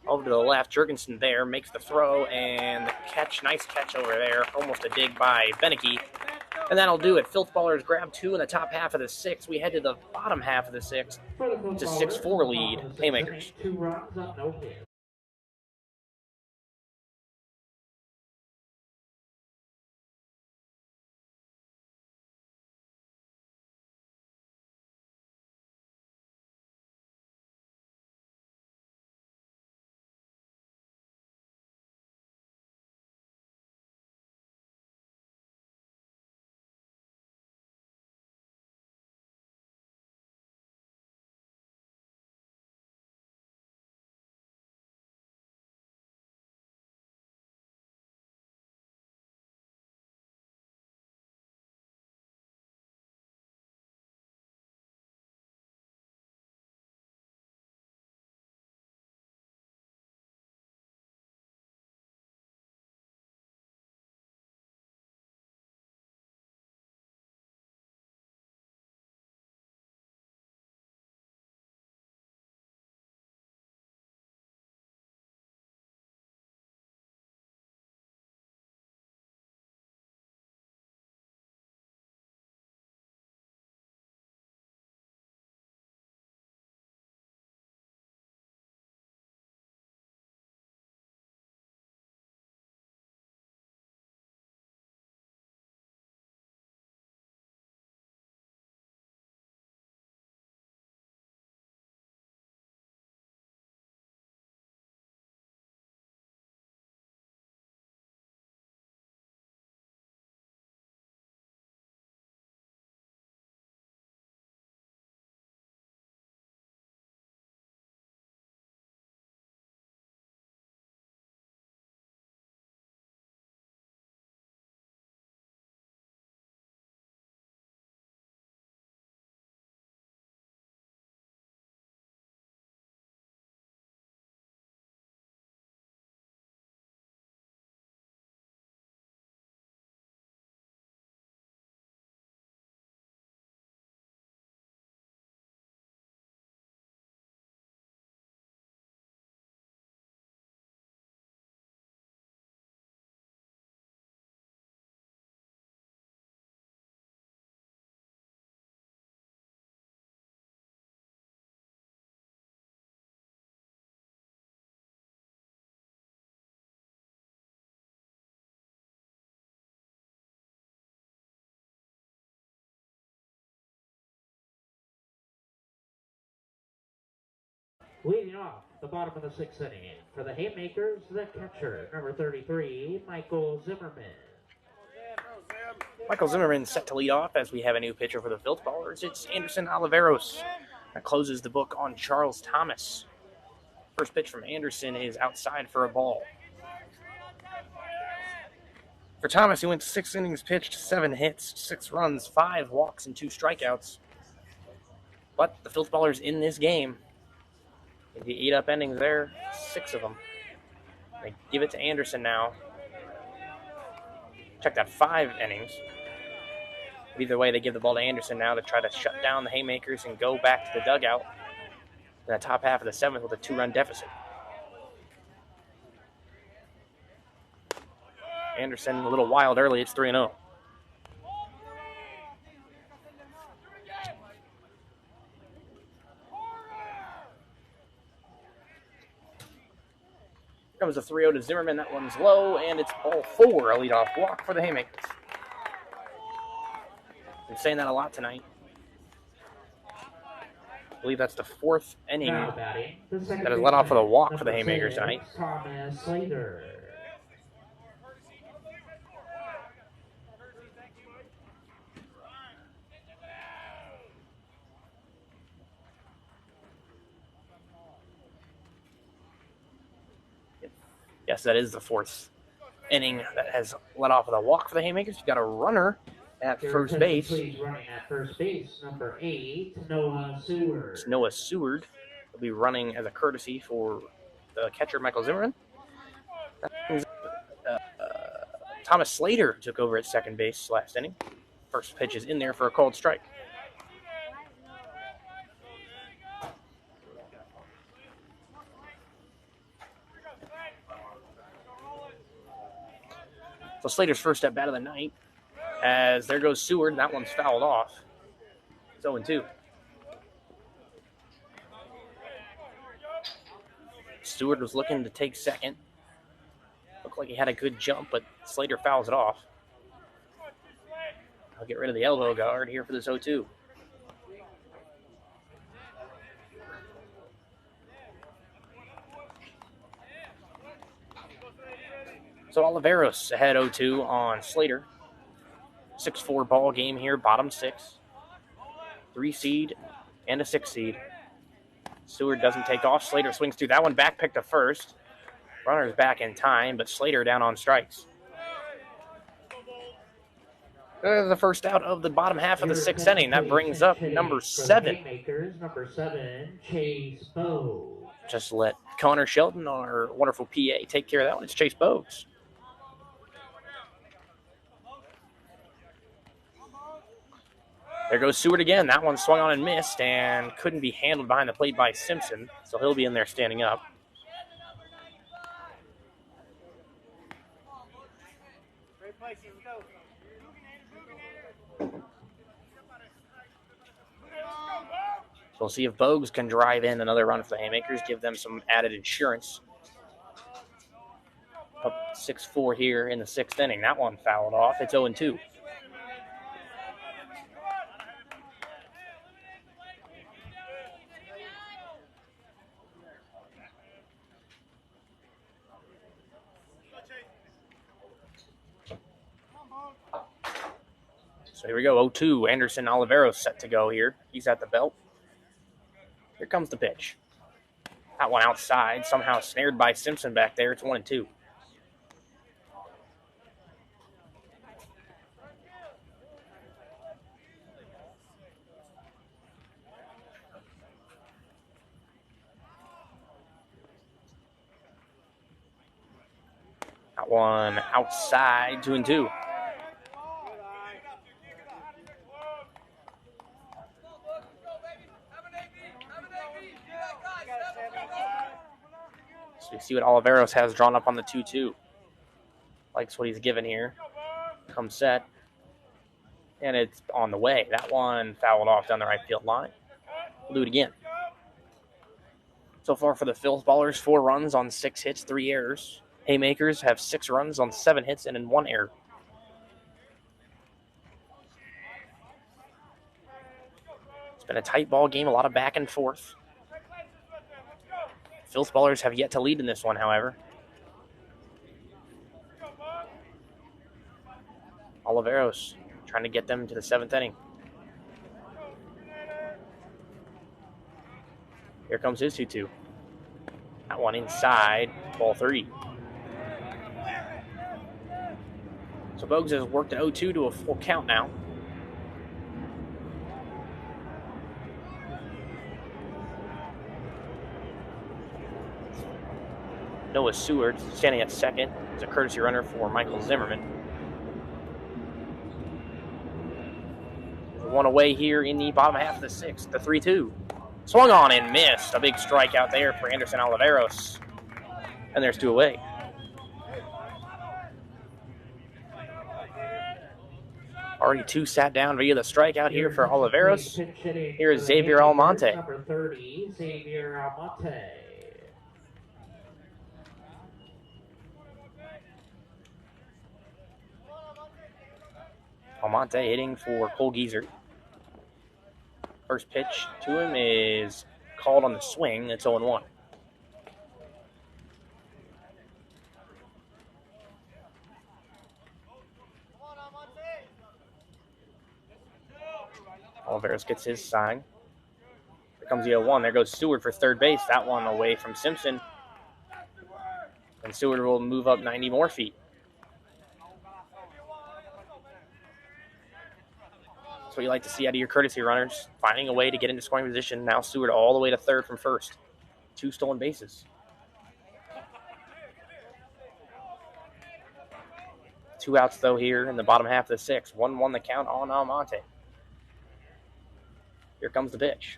over to the left. Jurgensen there makes the throw, and the catch, nice catch over there. Almost a dig by Beneke. And that'll do it. Filthballers grab 2 in the top half of the 6th. We head to the bottom half of the 6th. It's a 6-4 lead. Haymakers. 2 runs up, no hit. Leading off the bottom of the 6th inning for the Haymakers, the catcher, number 33, Michael Zimmerman. Michael Zimmerman set to lead off as we have a new pitcher for the Filthballers. It's Anderson Oliveros. That closes the book on Charles Thomas. First pitch from Anderson is outside for a ball. For Thomas, he went 6 innings pitched, 7 hits, 6 runs, 5 walks, and 2 strikeouts. But the Filthballers in this game, in the 8-up innings there, 6 of them. They give it to Anderson now. Check that, 5 innings. Either way, they give the ball to Anderson now to try to shut down the Haymakers and go back to the dugout in the top half of the 7th with a 2-run deficit. Anderson a little wild early. It's 3-0. Here comes a 3-0 to Zimmerman. That one's low, and it's ball 4, a leadoff walk for the Haymakers. Been saying that a lot tonight. I believe that's the 4th inning that is let off with a walk for the Haymakers tonight. Thomas Slater. Yes, that is the 4th inning that has let off with a walk for the Haymakers. You've got a runner at first base. Please running at first base, number 8, Noah Seward. It's Noah Seward. He'll be running as a courtesy for the catcher, Michael Zimmerman. Thomas Slater took over at second base last inning. First pitch is in there for a called strike. So Slater's first at bat of the night. As there goes Seward, and that one's fouled off. It's 0-2. Seward was looking to take second. Looked like he had a good jump, but Slater fouls it off. I'll get rid of the elbow guard here for this 0-2. So Oliveros ahead 0-2 on Slater. 6-4 ball game here, bottom 6. 3 seed and a 6 seed. Seward doesn't take off. Slater swings through that one, back pick to first. Runner's back in time, but Slater down on strikes. The first out of the bottom half of the 6th inning. That brings up number 7. Number 7, Chase Bogues. Just let Connor Shelton, our wonderful PA, take care of that one. It's Chase Bogues. There goes Seward again. That one swung on and missed and couldn't be handled behind the plate by Simpson, so he'll be in there standing up. So we'll see if Bogues can drive in another run for the Haymakers, give them some added insurance. Up 6-4 here in the 6th inning. That one fouled off. It's 0-2. So here we go, 0-2. Anderson Oliveros set to go here. He's at the belt. Here comes the pitch. That one outside, somehow snared by Simpson back there. It's 1-2. That one outside, 2-2. So you see what Oliveros has drawn up on the 2-2. Likes what he's given here. Comes set. And it's on the way. That one fouled off down the right field line. We'll do it again. So far for the Filthballers, 4 runs on 6 hits, 3 errors. Haymakers have 6 runs on 7 hits and in 1 error. It's been a tight ball game, a lot of back and forth. Filthballers have yet to lead in this one, however. Oliveros trying to get them to the 7th inning. Here comes his 2-2. That one inside, ball 3. So Bogues has worked an 0-2 to a full count now. Noah Seward standing at second. It's a courtesy runner for Michael Zimmerman. one away here in the bottom half of the sixth, the 3-2. Swung on and missed. A big strikeout there for Anderson Oliveros. And there's 2 away. Already 2 sat down via the strikeout here for Oliveros. Here is Xavier Almonte. Number 30, Xavier Almonte. Almonte hitting for Cole Geezer. First pitch to him is called on the swing. It's 0-1. Oliveros gets his sign. Here comes the 0-1. There goes Seward for third base. That one away from Simpson. And Seward will move up 90 more feet. That's what you like to see out of your courtesy runners. Finding a way to get into scoring position. Now Seward all the way to third from first. 2 stolen bases. 2 outs, though, here in the bottom half of the sixth. 1-1 the count on Almonte. Here comes the pitch.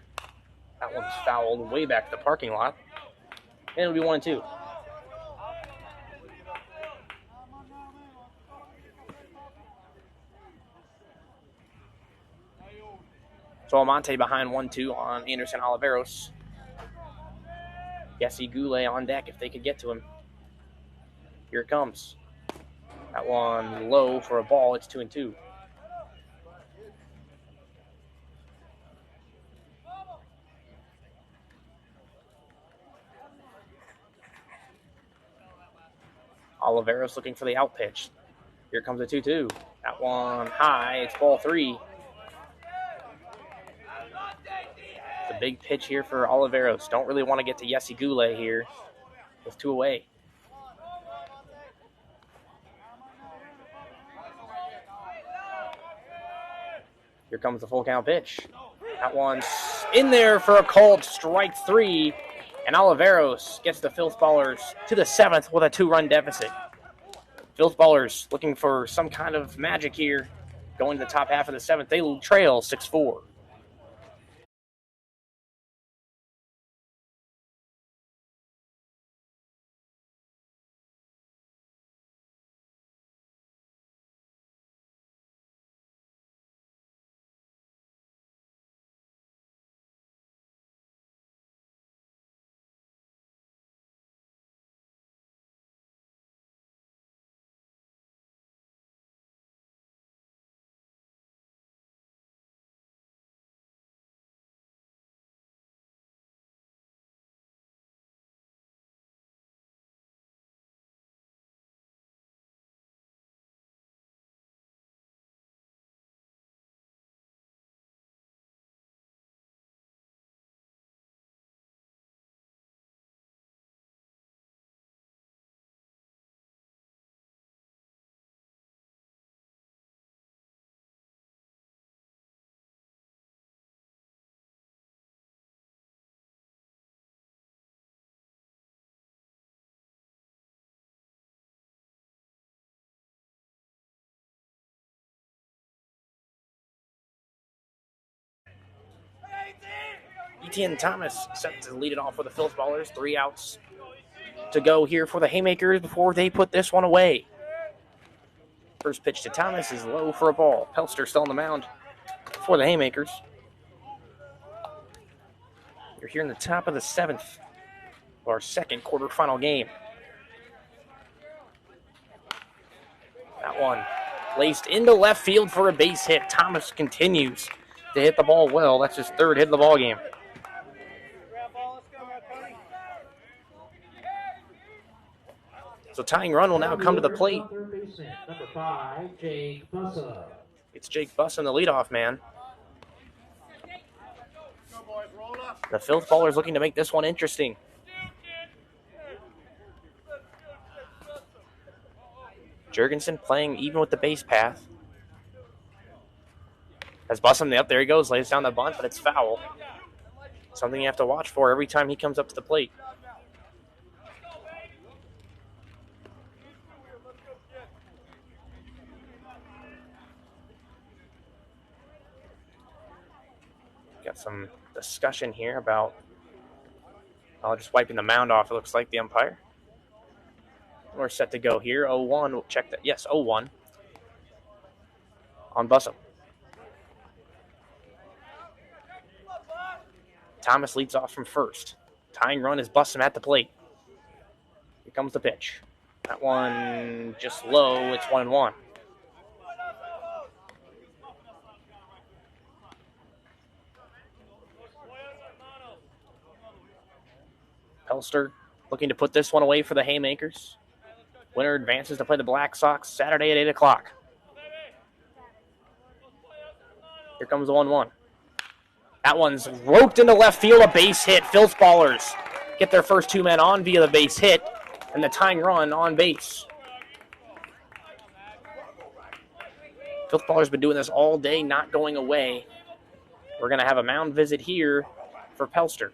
That one's fouled way back to the parking lot. And it'll be 1-2. So Almonte behind 1-2 on Anderson Oliveros. Jesse Goulet on deck if they could get to him. Here it comes. That one low for a ball. It's 2-2. Oliveros looking for the out pitch. Here comes a 2-2. That one high. It's ball 3. It's a big pitch here for Oliveros. Don't really want to get to Jesse Goulet here with 2 away. Here comes the full count pitch. That one's in there for a called strike 3. And Oliveros gets the Filthballers to the 7th with a 2-run deficit. Filthballers looking for some kind of magic here. Going to the top half of the 7th. They trail 6-4. Etienne Thomas set to lead it off for the Filthballers. 3 outs to go here for the Haymakers before they put this one away. First pitch to Thomas is low for a ball. Pelster still on the mound for the Haymakers. You're here in the top of the 7th of our second quarterfinal game. That one placed into left field for a base hit. Thomas continues to hit the ball well. That's his 3rd hit of the ball game. So tying run will now come to the plate. Number 5, Jake Bussa. It's Jake Bussa, the leadoff man. The Filthballers looking to make this one interesting. Jurgensen playing even with the base path. As Bussum, up there he goes, lays down the bunt, but it's foul. Something you have to watch for every time he comes up to the plate. some discussion here about just wiping the mound off, it looks like, the umpire. We're set to go here. 0-1. We'll check that. Yes, 0-1 on Bussum. Thomas leads off from first. Tying run is Bussum at the plate. Here comes the pitch. That one just low. It's 1-1. Pelster looking to put this one away for the Haymakers. Winner advances to play the Black Sox Saturday at 8 o'clock. Here comes the 1-1. That one's roped into left field, a base hit. Filthballers get their first 2 men on via the base hit and the tying run on base. Filthballers been doing this all day, not going away. We're going to have a mound visit here for Pelster.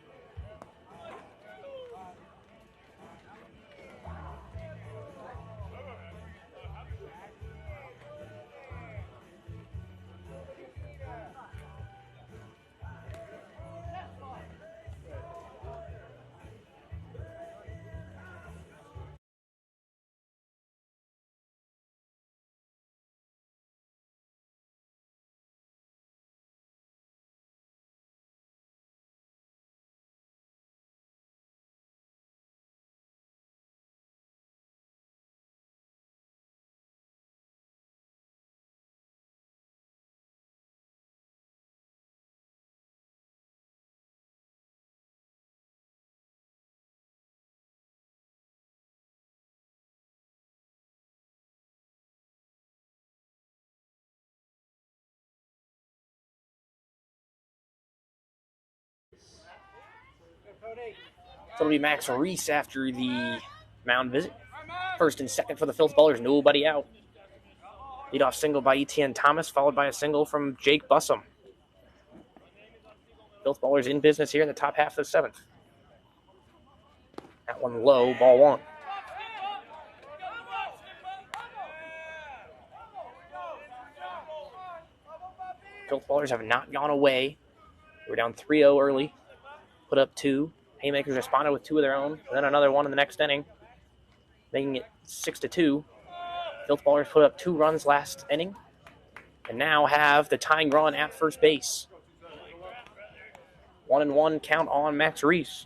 So it'll be Max Reese after the mound visit. First and second for the Filthballers, nobody out. Leadoff single by Etienne Thomas, followed by a single from Jake Bussum. Filthballers in business here in the top half of the 7th. That one low, ball 1. Filthballers have not gone away. We're down 3-0 early. Put up 2. Haymakers responded with 2 of their own, and then another one in the next inning, making it 6-2. Filthballers put up 2 runs last inning, and now have the tying run at first base. 1-1 count on Max Reese.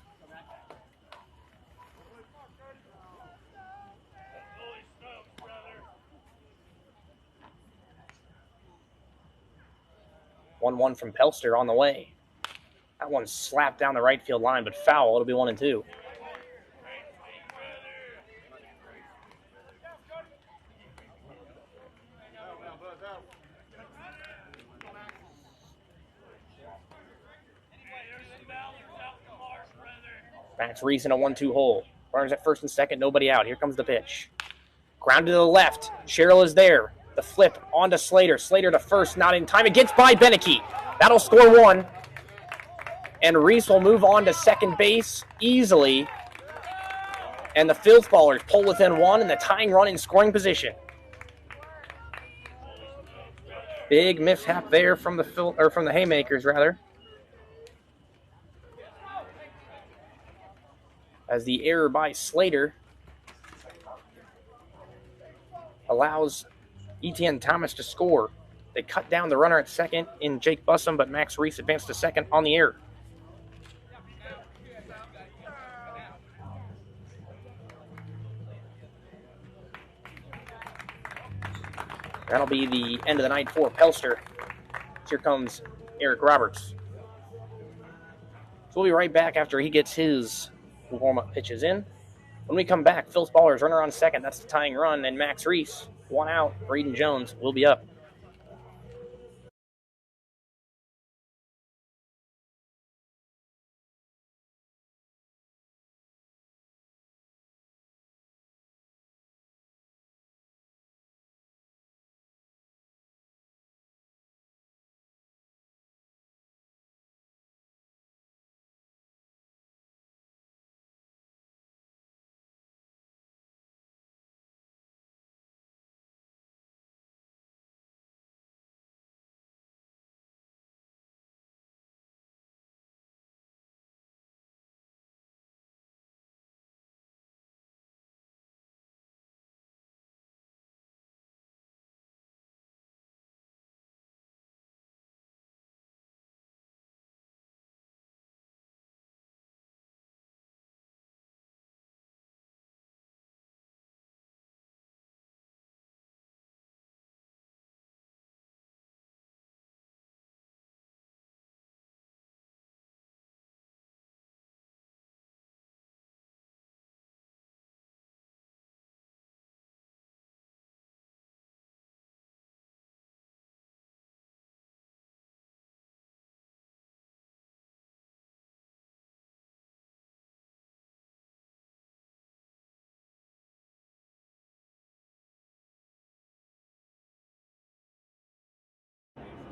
One from Pelster on the way. That one slapped down the right field line, but foul. It'll be 1-2. Max Reese in a 1-2 hole. Runners at first and second, nobody out. Here comes the pitch. Grounded to the left. Sherrill is there. The flip onto Slater. Slater to first, not in time. It gets by Beneke. That'll score 1. And Reese will move on to second base easily. And the Filthballers pull within 1 and the tying run in scoring position. Big mishap there from the Haymakers, rather. As the error by Slater allows Etienne Thomas to score. They cut down the runner at second in Jake Bussum, but Max Reese advanced to second on the error. That'll be the end of the night for Pelster. Here comes Eric Roberts. So we'll be right back after he gets his warm-up pitches in. When we come back, Filthballers runner on second. That's the tying run, and Max Reese, 1 out. Braden Jones will be up.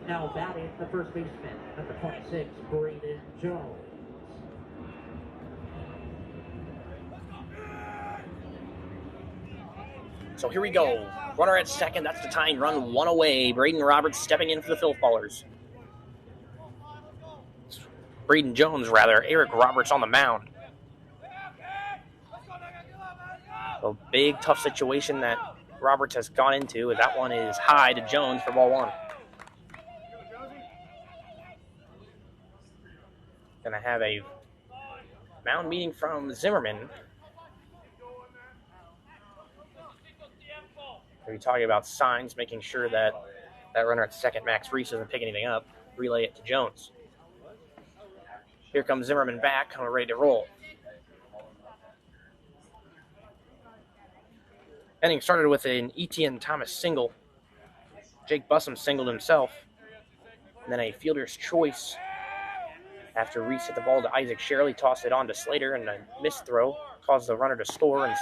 Now batting the first baseman, number 26, Braden Jones. So here we go. Runner at second. That's the tying run. One away. Braden Roberts stepping in for the Filthballers. Braden Jones, rather. Eric Roberts on the mound. A big, tough situation that Roberts has gone into. That one is high to Jones for ball one. Going to have a mound meeting from Zimmerman. We're talking about signs, making sure that that runner at second, Max Reese, doesn't pick anything up. Relay it to Jones. Here comes Zimmerman back, and we're ready to roll. Inning started with an Etienne Thomas single. Jake Bussum singled himself. And then a fielder's choice after Reese hit the ball to Isaac Shirley, tossed it on to Slater, and a missed throw caused the runner to score, and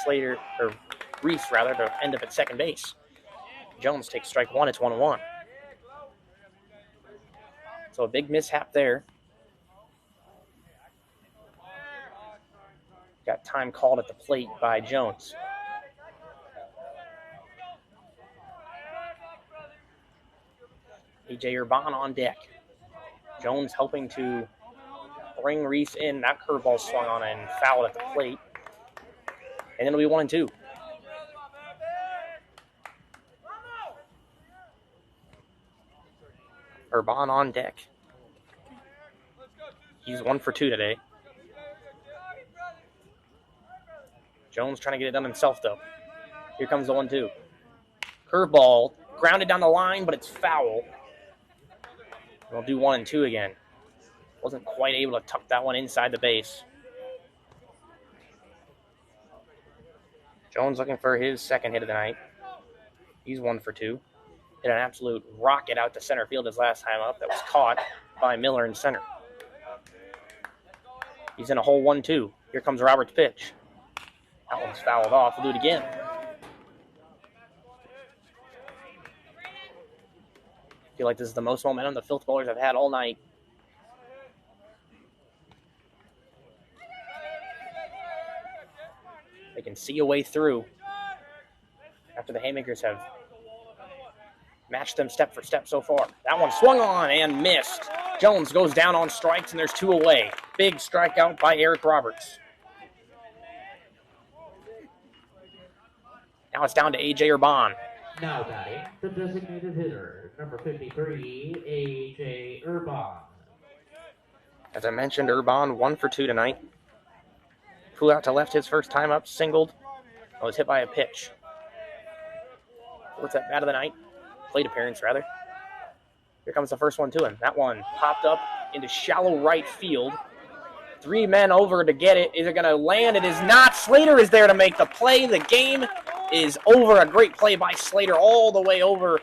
Reese to end up at second base. Jones takes strike one. It's 1-1. So a big mishap there. Got time called at the plate by Jones. A.J. Urban on deck. Jones helping to bring Reese in. That curveball swung on and fouled at the plate. And it'll be 1-2. Urban on deck. He's 1 for 2 today. Jones trying to get it done himself, though. Here comes the 1-2. Curveball, grounded down the line, but it's foul. We'll do 1 and 2 again. Wasn't quite able to tuck that one inside the base. Jones looking for his second hit of the night. He's 1 for 2. Hit an absolute rocket out to center field his last time up. That was caught by Miller in center. He's in a hole 1-2. Here comes Roberts' pitch. That one's fouled off. We'll do it again. I feel like this is the most momentum the Filthballers have had all night. They can see a way through after the Haymakers have matched them step for step so far. That one swung on and missed. Jones goes down on strikes, and there's 2 away. Big strikeout by Eric Roberts. Now it's down to A.J. Urban. Now batting, the designated hitter, number 53, A.J. Urban. As I mentioned, Urban 1 for 2 tonight. Flew out to left his first time up, singled. Was hit by a pitch. What's that bat of the night? Plate appearance, rather. Here comes the first one to him. That one popped up into shallow right field. 3 men over to get it. Is it going to land? It is not. Slater is there to make the play. The game is over. A great play by Slater all the way over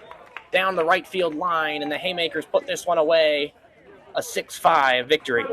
down the right field line, and the Haymakers put this one away. A 6-5 victory.